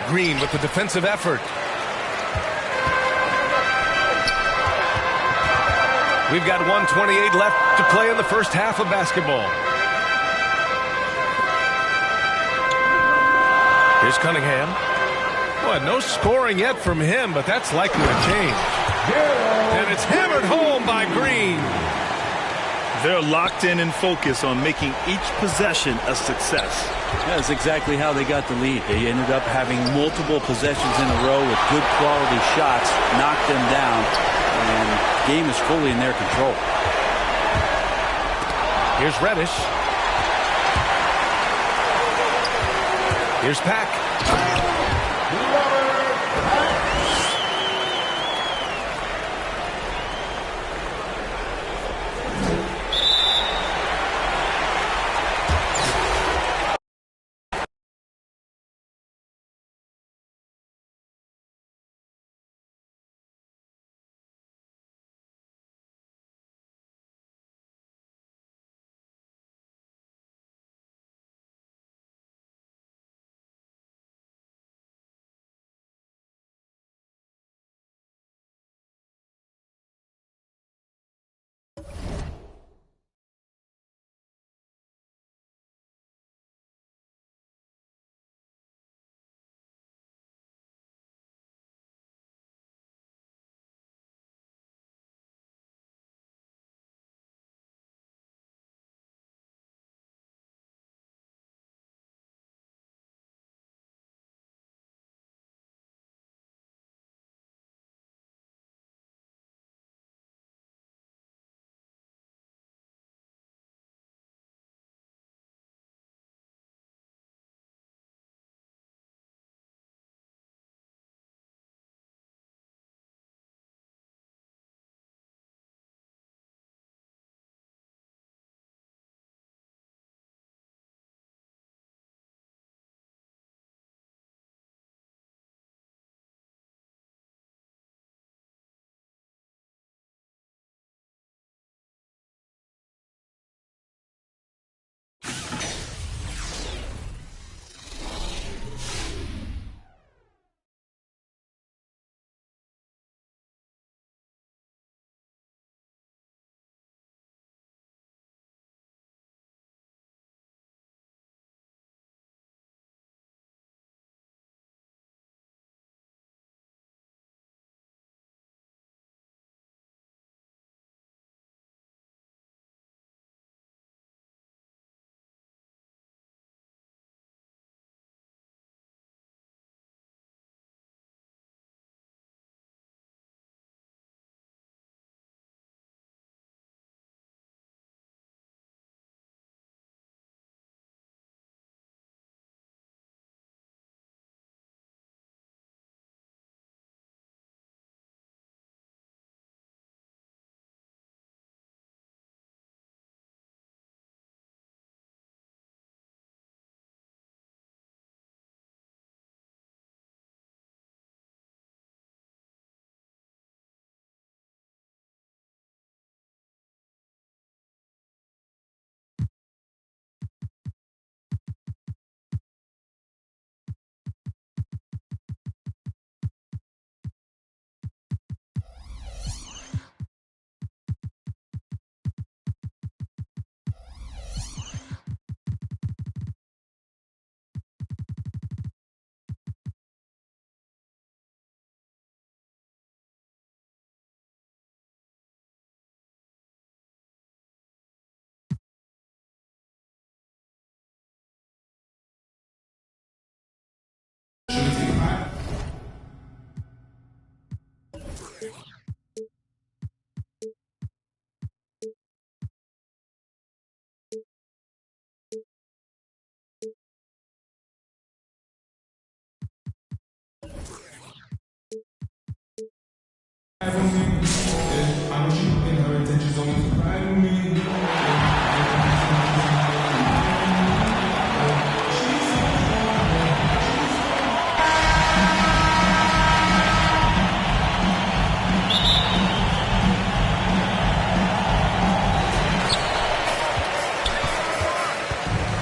Green with the defensive effort. We've got 1:28 left to play in the first half of basketball. Here's Cunningham. Well, no scoring yet from him, but that's likely to change. And it's hammered home by Green. They're locked in and focused on making each possession a success. That's exactly how they got the lead. They ended up having multiple possessions in a row with good quality shots, knocked them down, and the game is fully in their control. Here's Reddish. Here's Pack.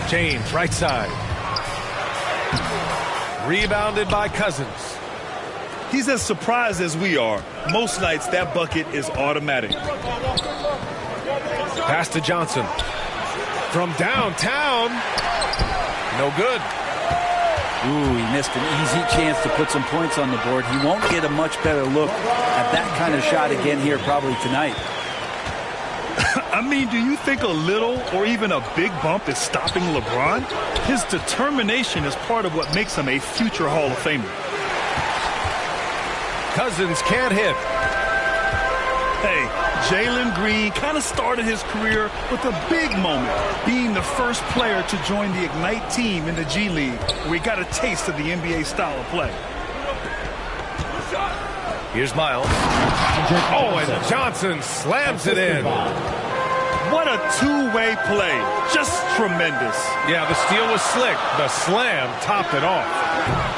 James, right side. Rebounded by Cousins. He's as surprised as we are. Most nights, that bucket is automatic. Pass to Johnson. From downtown. No good. Ooh, he missed an easy chance to put some points on the board. He won't get a much better look at that kind of shot again here probably tonight. I mean, do you think a little or even a big bump is stopping LeBron? His determination is part of what makes him a future Hall of Famer. Cousins can't hit. Hey, Jalen Green kind of started his career with a big moment, being the first player to join the Ignite team in the G League, where he got a taste of the NBA style of play. Here's Miles. Oh, and Johnson slams it in. What a two-way play. Just tremendous. Yeah, the steal was slick. The slam topped it off.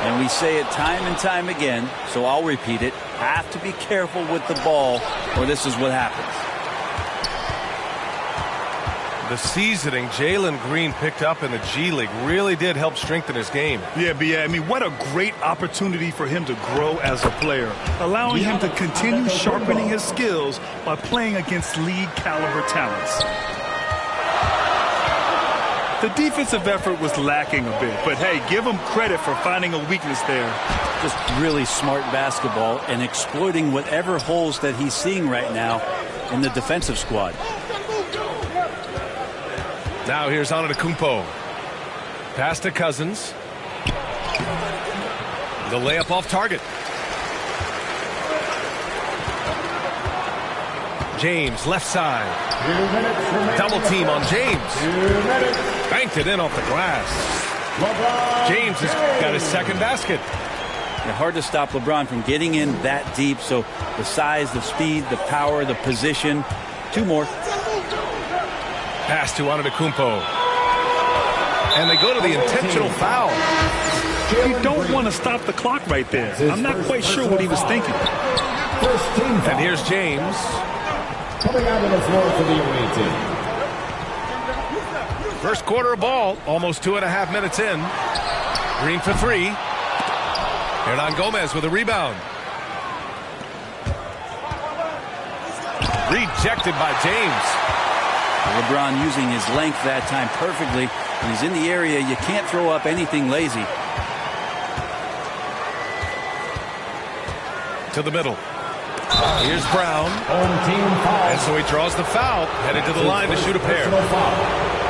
And we say it time and time again, so I'll repeat it. Have to be careful with the ball, or this is what happens. The seasoning Jalen Green picked up in the G League really did help strengthen his game. Yeah, I mean, what a great opportunity for him to grow as a player, allowing him to continue sharpening his skills by playing against league-caliber talents. The defensive effort was lacking a bit, but hey, give him credit for finding a weakness there. Just really smart basketball and exploiting whatever holes that he's seeing right now in the defensive squad. Now here's Antetokounmpo. Pass to Cousins. The layup off target. James, left side. Double team on James. Banked it in off the glass. James has got his second basket. Hard to stop LeBron from getting in that deep, so the size, the speed, the power, the position. Two more. Pass to Antetokounmpo. And they go to the intentional foul. You don't want to stop the clock right there. I'm not quite sure what he was thinking. And here's James. Coming out on the floor for the away team. First quarter of ball, almost 2.5 minutes in. Green for three. Hernan Gomez with a rebound. Rejected by James. LeBron using his length that time perfectly. When he's in the area, you can't throw up anything lazy. To the middle. Here's Brown. And so he draws the foul, headed to the line to shoot a pair.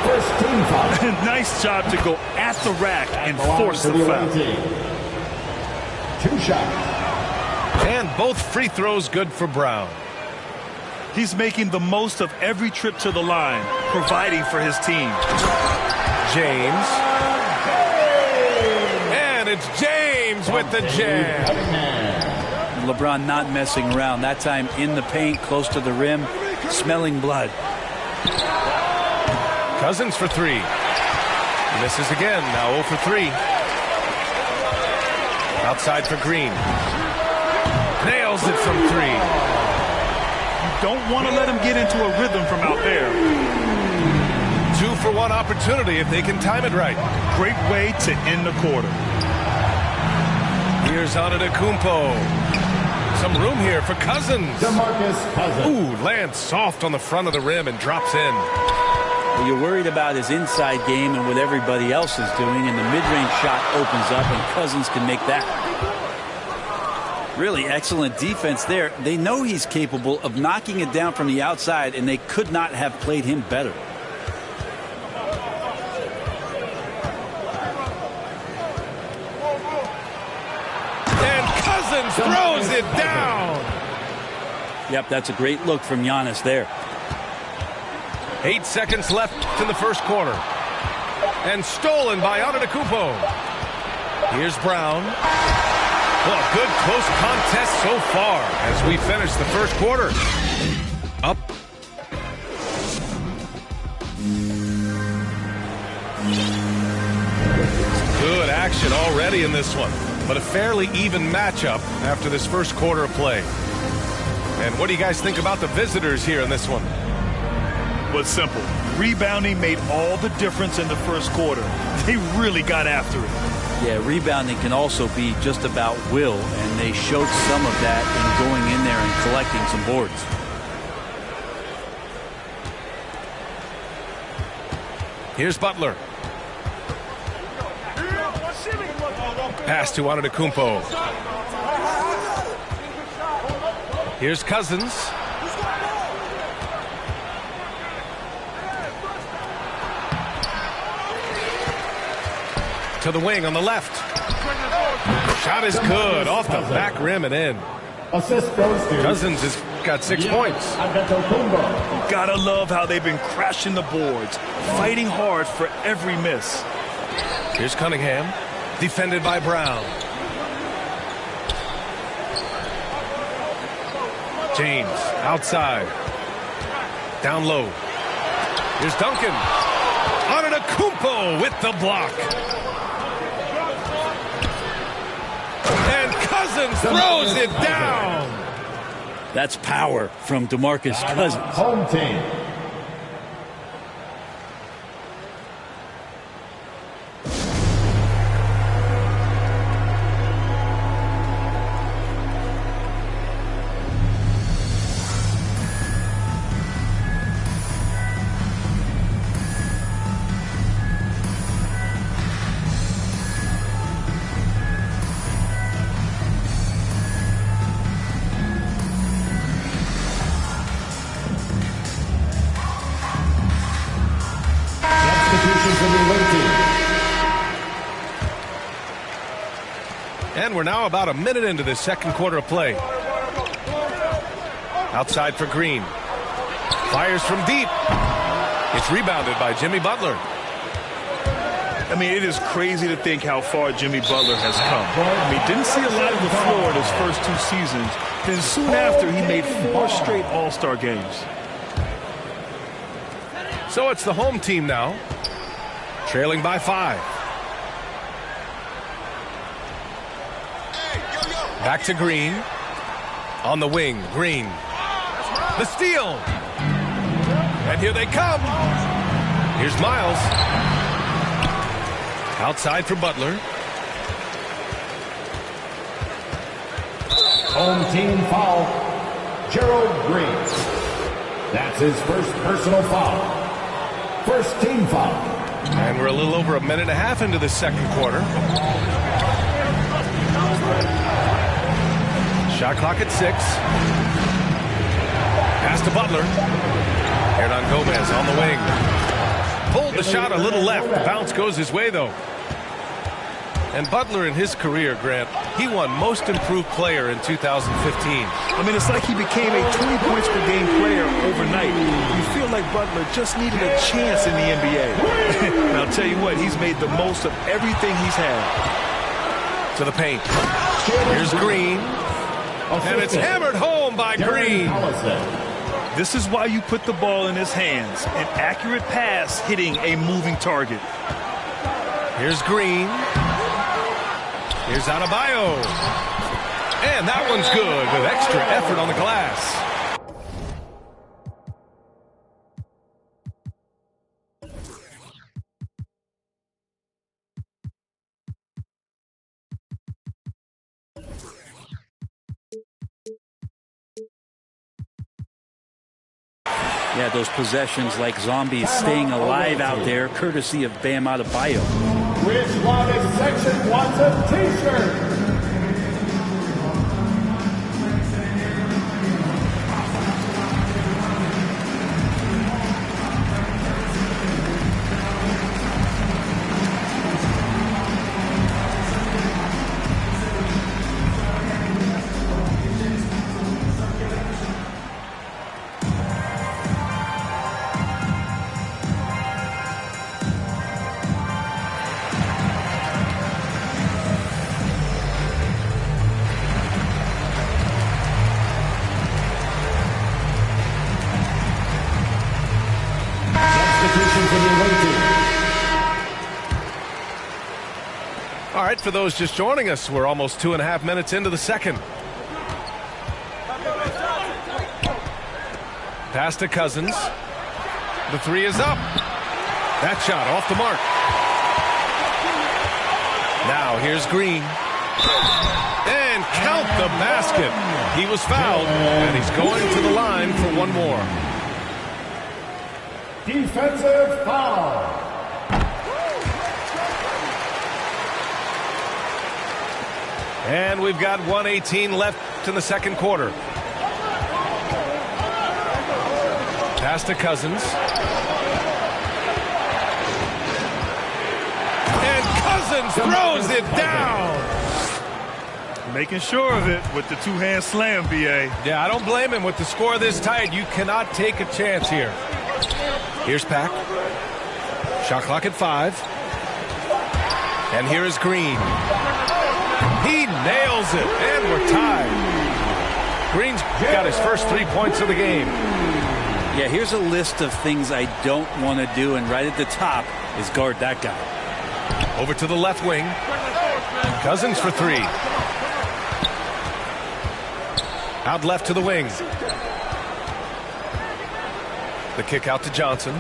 First team foul. Nice job to go at the rack and force the foul. Two shots. And both free throws good for Brown. He's making the most of every trip to the line, providing for his team. James. And it's James with the jam. LeBron not messing around. That time in the paint, close to the rim, smelling blood. Cousins for three. Misses again. Now 0 for 3. Outside for Green. Nails it from 3. Don't want to let him get into a rhythm from out there. 2 for 1 opportunity if they can time it right. Great way to end the quarter. Here's Antetokounmpo. Some room here for Cousins. DeMarcus Cousins. Ooh, lands soft on the front of the rim and drops in. Well, you're worried about his inside game and what everybody else is doing, and the mid-range shot opens up, and Cousins can make that. Really excellent defense there. They know he's capable of knocking it down from the outside, and they could not have played him better. And Cousins throws it down. Yep, that's a great look from Giannis there. 8 seconds left in the first quarter. And stolen by Antetokounmpo. Here's Brown. Well, a good close contest so far as we finish the first quarter. Up. Good action already in this one, but a fairly even matchup after this first quarter of play. And what do you guys think about the visitors here in this one? Well, it's simple. Rebounding made all the difference in the first quarter. They really got after it. Yeah, rebounding can also be just about will, and they showed some of that in going in there and collecting some boards. Here's Butler. Pass to Antetokounmpo. Here's Cousins. To the wing on the left. Shot is good. Off the back rim and in. Assist goes to Cousins has got 6 points. Gotta love how they've been crashing the boards, fighting hard for every miss. Here's Cunningham. Defended by Brown. James outside. Down low. Here's Duncan. Antetokounmpo with the block. And Cousins throws it down. That's power from DeMarcus Cousins. Home team. And we're now about a minute into this second quarter of play. Outside for Green. Fires from deep. It's rebounded by Jimmy Butler. I mean, it is crazy to think how far Jimmy Butler has come. I mean, didn't see a lot of the floor in his first 2 seasons. Then soon after, he made 4 straight All-Star games. So it's the home team now, trailing by 5. Back to Green. On the wing, Green. The steal. And here they come. Here's Miles. Outside for Butler. Home team foul. Gerald Green. That's his first personal foul. First team foul. And we're a little over a minute and a half into the second quarter. Shot clock at 6. Pass to Butler. Hernan-Gomez on the wing. Pulled the shot a little left. The bounce goes his way, though. And Butler in his career, Grant, he won Most Improved Player in 2015. I mean, it's like he became a 20 points per game player overnight. You feel like Butler just needed a chance in the NBA. And I'll tell you what, he's made the most of everything he's had. To the paint. Here's Green. And it's hammered home by Green. This is why you put the ball in his hands. An accurate pass hitting a moving target. Here's Green. Here's Adebayo. And that one's good with extra effort on the glass. Yeah, those possessions like zombies staying alive out there, courtesy of Bam Adebayo. Which Logic section wants a t-shirt? right, for those just joining us, we're almost 2.5 minutes into the second. Pass to Cousins. The three is up. That shot off the mark. Now here's Green. And count the basket. He was fouled, and he's going to the line for one more. Defensive foul. And we've got 1:18 left in the second quarter. Pass to Cousins. And Cousins throws it down. Making sure of it with the two-hand slam, B.A. Yeah, I don't blame him. With the score this tight, you cannot take a chance here. Here's Pack. Shot clock at 5. And here is Green. He nails it, and we're tied. Green's got his first 3 points of the game. Yeah, here's a list of things I don't want to do, and right at the top is guard that guy. Over to the left wing. Cousins for 3. Out left to the wing. The kick out to Johnson.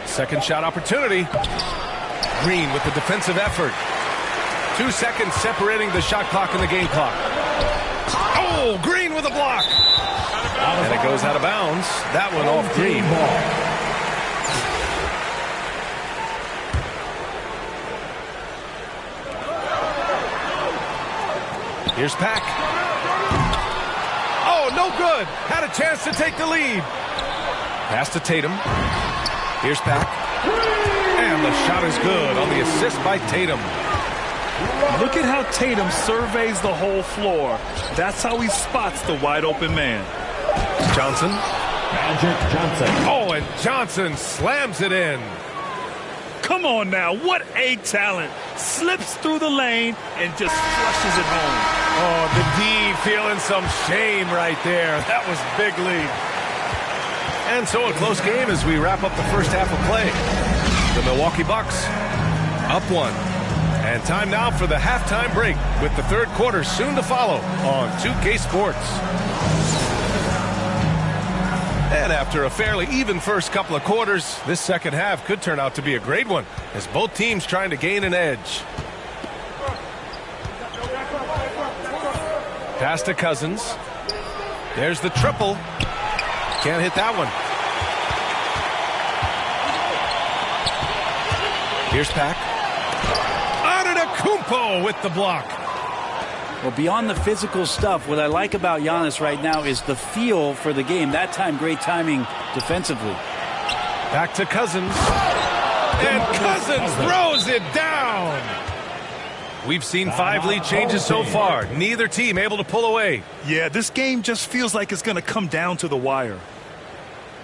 Second shot opportunity. Green with the defensive effort. 2 seconds separating the shot clock and the game clock. Oh, Green with a block. And it goes out of bounds. That one off Green. Here's Pack. Oh, no good. Had a chance to take the lead. Pass to Tatum. Here's Pack. And the shot is good on the assist by Tatum. Look at how Tatum surveys the whole floor. That's how he spots the wide open man. Johnson. Magic Johnson. Oh, and Johnson slams it in. Come on now, what a talent. Slips through the lane and just flushes it home. Oh, the D feeling some shame right there. That was big lead. And so a close game as we wrap up the first half of play. The Milwaukee Bucks up 1. And time now for the halftime break with the third quarter soon to follow on 2K Sports. And after a fairly even first couple of quarters, this second half could turn out to be a great one as both teams trying to gain an edge. Pass to Cousins. There's the triple. Can't hit that one. Here's Pack. Kumpo with the block. Well, beyond the physical stuff, what I like about Giannis right now is the feel for the game. That time, great timing defensively. Back to Cousins. And Cousins throws it down. We've seen 5 lead changes so far. Neither team able to pull away. Yeah, this game just feels like it's going to come down to the wire.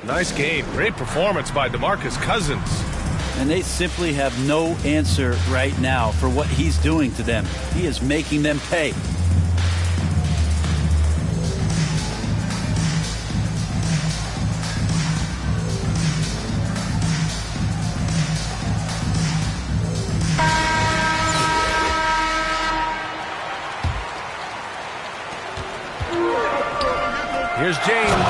Nice game. Great performance by DeMarcus Cousins. And they simply have no answer right now for what he's doing to them. He is making them pay. Here's James.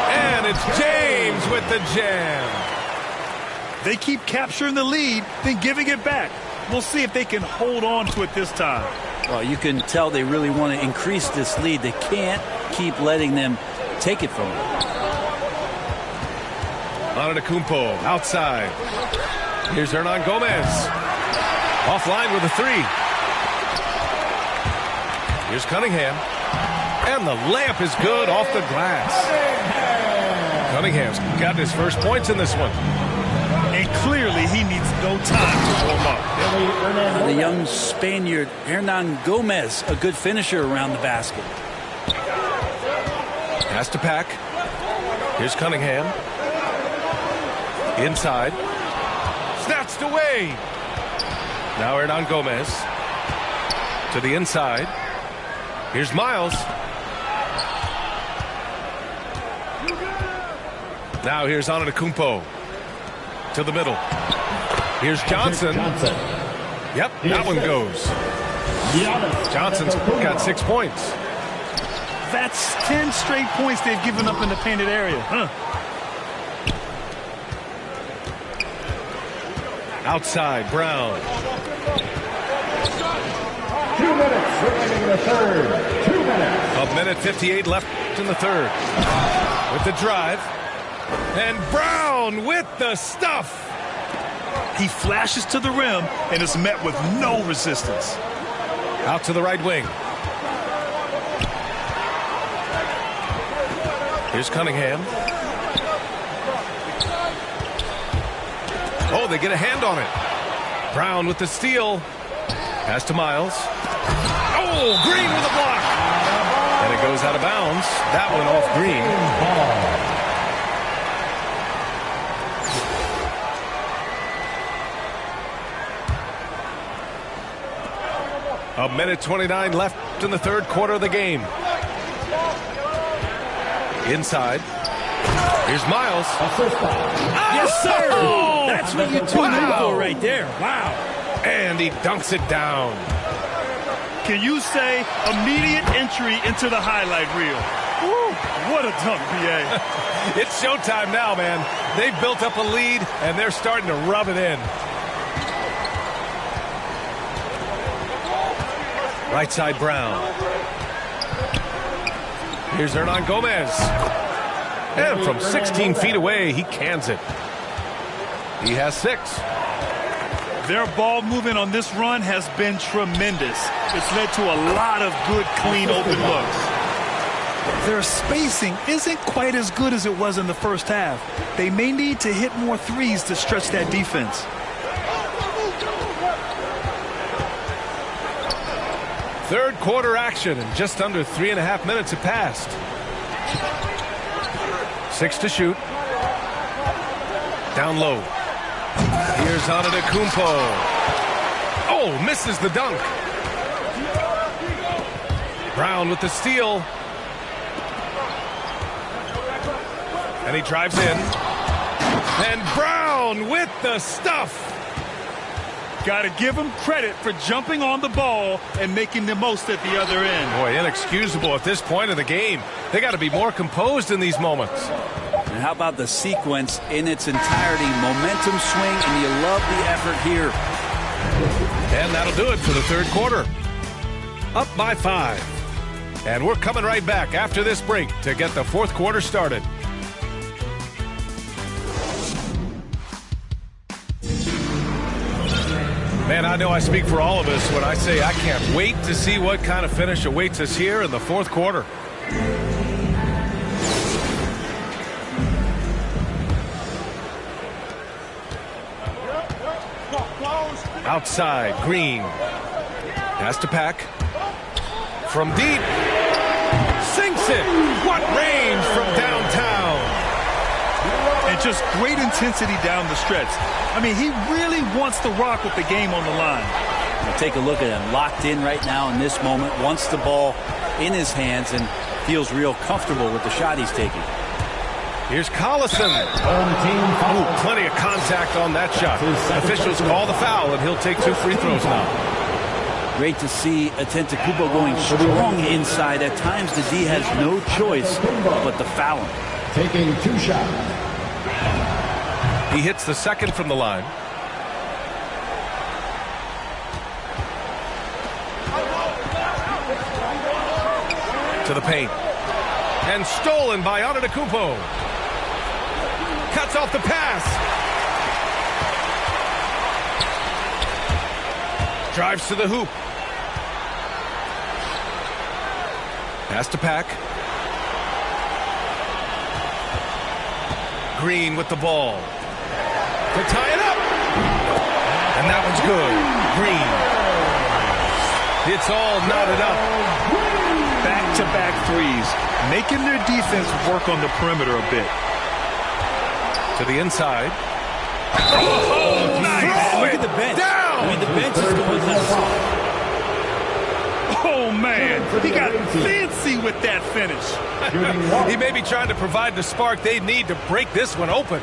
And it's James with the jam. They keep capturing the lead, then giving it back. We'll see if they can hold on to it this time. Well, you can tell they really want to increase this lead. They can't keep letting them take it from them. Antetokounmpo outside. Here's Hernan Gomez. Offline with a 3. Here's Cunningham. And the layup is good off the glass. Cunningham's got his first points in this one. And clearly he needs no time to warm up. The young Spaniard, Hernan Gomez, a good finisher around the basket. Pass to Pack. Here's Cunningham. Inside. Snatched away. Now Hernan Gomez. To the inside. Here's Miles. Now here's Antetokounmpo. To the middle. Here's Johnson. Yep, that one goes. Johnson's got 6 points. That's 10 straight points they've given up in the painted area. Outside, Brown. 2 minutes remaining in the third. 2 minutes. A minute 58 left in the third. With the drive. And Brown with the stuff. He flashes to the rim and is met with no resistance. Out to the right wing. Here's Cunningham. Oh, they get a hand on it. Brown with the steal. Pass to Miles. Oh, Green with a block. And it goes out of bounds. That one off Green. A minute 29 left in the third quarter of the game. Inside. Here's Miles. Yes, sir. Oh, that's what you tune in for right there. Wow. And he dunks it down. Can you say immediate entry into the highlight reel? Woo, what a dunk, BA. It's showtime now, man. They've built up a lead, and they're starting to rub it in. Right side, Brown. Here's Hernan Gomez. And from 16 feet away, he cans it. He has 6. Their ball movement on this run has been tremendous. It's led to a lot of good, clean, open looks. Their spacing isn't quite as good as it was in the first half. They may need to hit more threes to stretch that defense. Third quarter action, and just under 3.5 minutes have passed. 6 to shoot. Down low. Here's Antetokounmpo. Oh, misses the dunk. Brown with the steal. And he drives in. And Brown with the stuff. Got to give him credit for jumping on the ball and making the most at the other end. Boy, inexcusable at this point of the game. They got to be more composed in these moments. And how about the sequence in its entirety? Momentum swing, and you love the effort here. And that'll do it for the third quarter. Up by 5. And we're coming right back after this break to get the fourth quarter started. Man, I know I speak for all of us when I say I can't wait to see what kind of finish awaits us here in the fourth quarter. Outside, Green. Has to pack. From deep. Sinks it. What range from downtown. And just great intensity down the stretch. I mean, he really wants to rock with the game on the line. Take a look at him, locked in right now in this moment, wants the ball in his hands and feels real comfortable with the shot he's taking. Here's Collison. Ooh, plenty of contact on that shot. Officials call the foul, and he'll take 2 free throws now. Great to see Antetokounmpo going strong inside. At times, the D has no choice but to foul him. Taking 2 shots. He hits the second from the line. To the paint. And stolen by Antetokounmpo. Cuts off the pass. Drives to the hoop. Pass to Pack. Green with the ball. To tie it up. And that one's good. Green. It's all knotted up. Back-to-back threes, making their defense work on the perimeter a bit. To the inside. Oh, nice. Look at the bench. Down. I mean, the bench is going nuts. Oh, man. He got fancy with that finish. He may be trying to provide the spark they need to break this one open.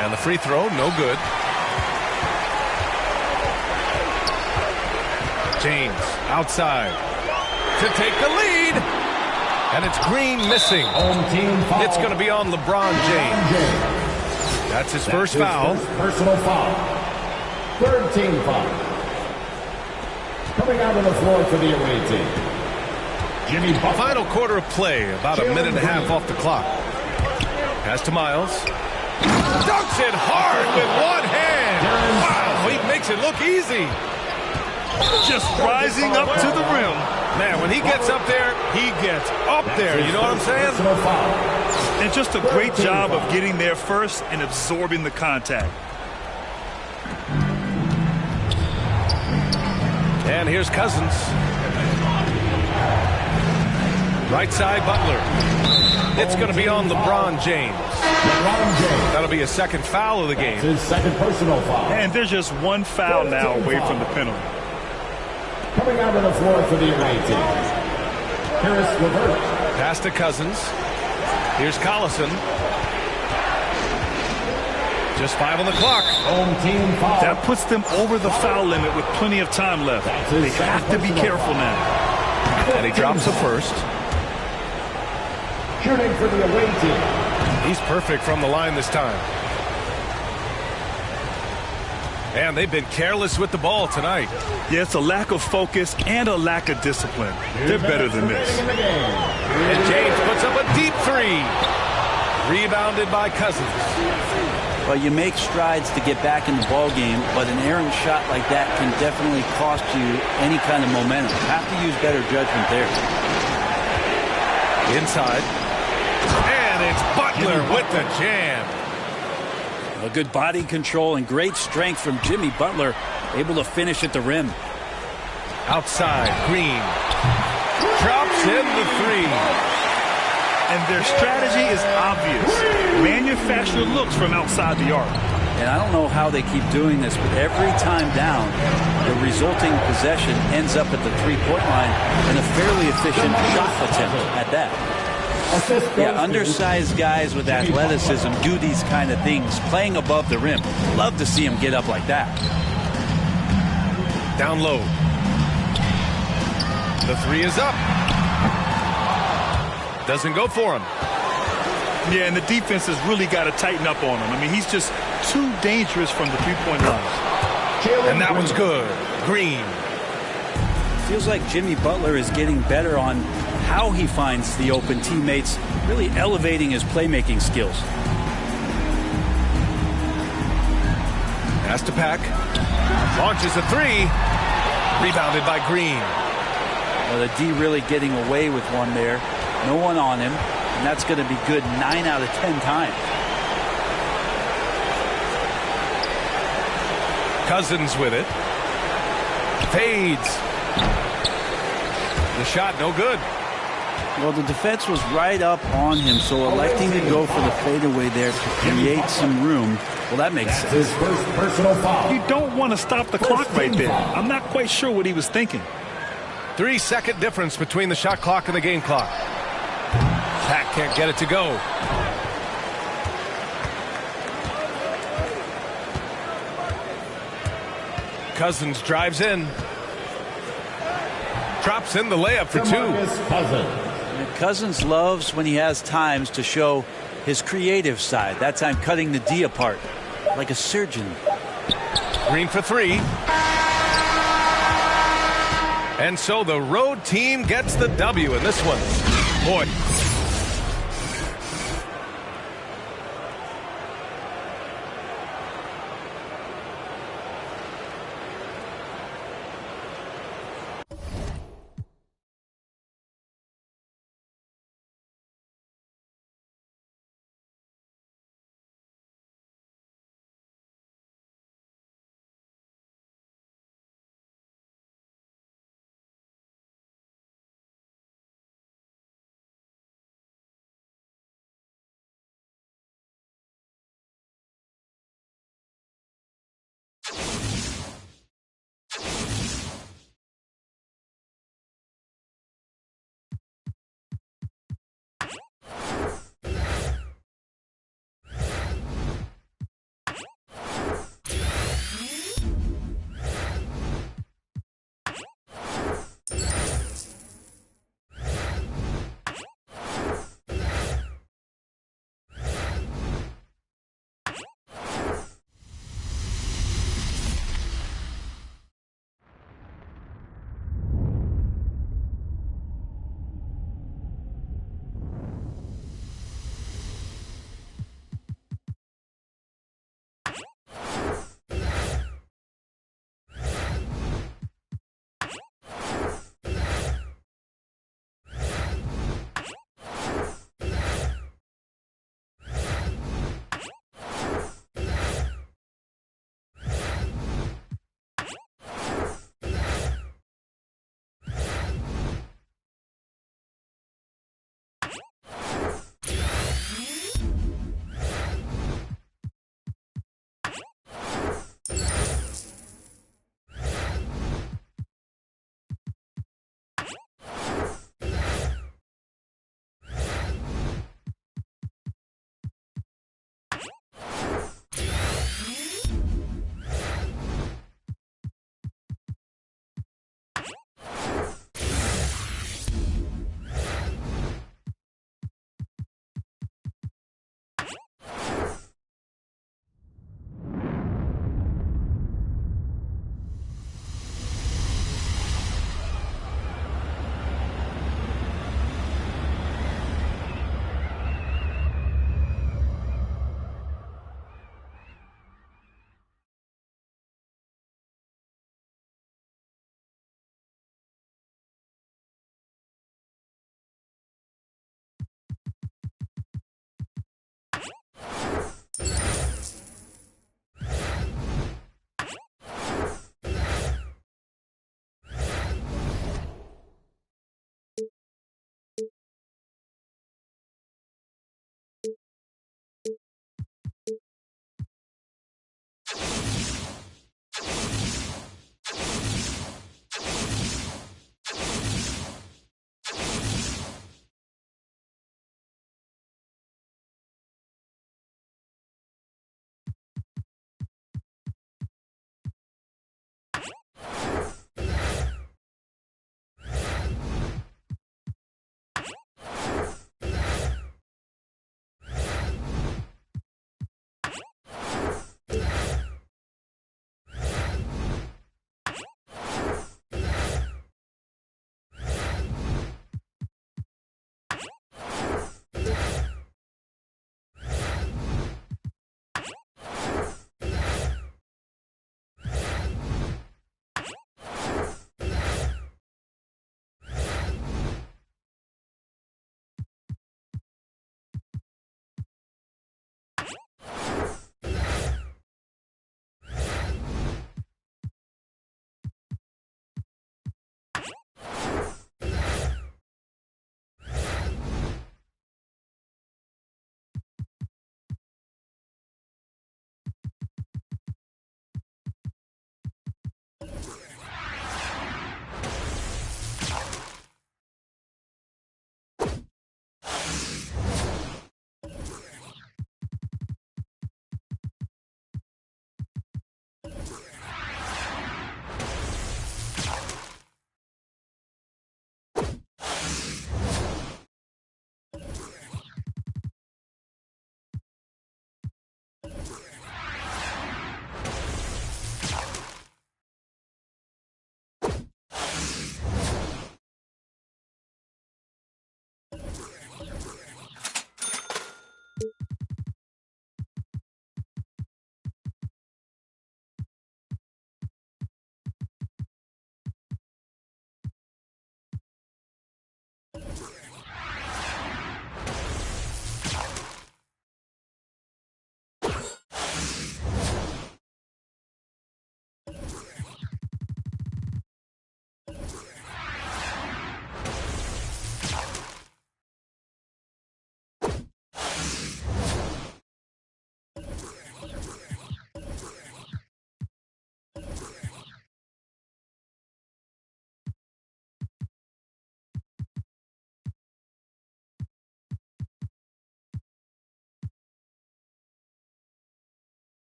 And the free throw, no good. James outside to take the lead. And it's Green missing. It's going to be on LeBron James. That's his first foul. Personal foul. Third team foul. Coming out on the floor for the away team. Jimmy Butler. Final quarter of play, about a minute and a half off the clock. Pass to Miles. Dunks it hard with one hand. Wow, he makes it look easy. Just rising up to the rim. Man, when he gets up there, he gets up there. You know what I'm saying? And just a great job of getting there first and absorbing the contact. And here's Cousins. Right side, Butler. It's going to be on LeBron James. That'll be a second foul of the game. His second personal foul. And there's just one foul now away from the penalty. Coming out on the floor for the away team. Harris LeVert. Pass to Cousins. Here's Collison. Just 5 on the clock. Home team foul. That puts them over the foul limit with plenty of time left. They have to be careful now. And he drops the first. Shooting for the away team. He's perfect from the line this time. And they've been careless with the ball tonight. Yeah, it's a lack of focus and a lack of discipline. They're better than this. And James puts up a deep three. Rebounded by Cousins. Well, you make strides to get back in the ball game, but an errant shot like that can definitely cost you any kind of momentum. Have to use better judgment there. Inside. And it's Butler with the jam. A good body control and great strength from Jimmy Butler, able to finish at the rim. Outside, Green drops in the three. And their strategy is obvious. Manufacture looks from outside the arc. And I don't know how they keep doing this, but every time down, the resulting possession ends up at the three-point line and a fairly efficient shot attempt at that. Yeah, undersized guys with athleticism do these kind of things, playing above the rim. Love to see him get up like that. Down low. The three is up. Doesn't go for him. Yeah, and the defense has really got to tighten up on him. I mean, he's just too dangerous from the three-point line. And that one's good. Green. Feels like Jimmy Butler is getting better on how he finds the open teammates, really elevating his playmaking skills. Pass to Pack. Launches a three. Rebounded by Green. Well, the D really getting away with one there. No one on him. And that's going to be good 9 out of 10 times. Cousins with it. Fades. The shot no good. Well, the defense was right up on him, so electing to go for the fadeaway there to create some room, well, that makes sense. His first personal foul. You don't want to stop the clock right there. I'm not quite sure what he was thinking. 3-second difference between the shot clock and the game clock. Pack can't get it to go. Cousins drives in. Drops in the layup for two. Cousins loves when he has times to show his creative side. That time cutting the D apart like a surgeon. Green for three. And so the road team gets the W in this one. Boy,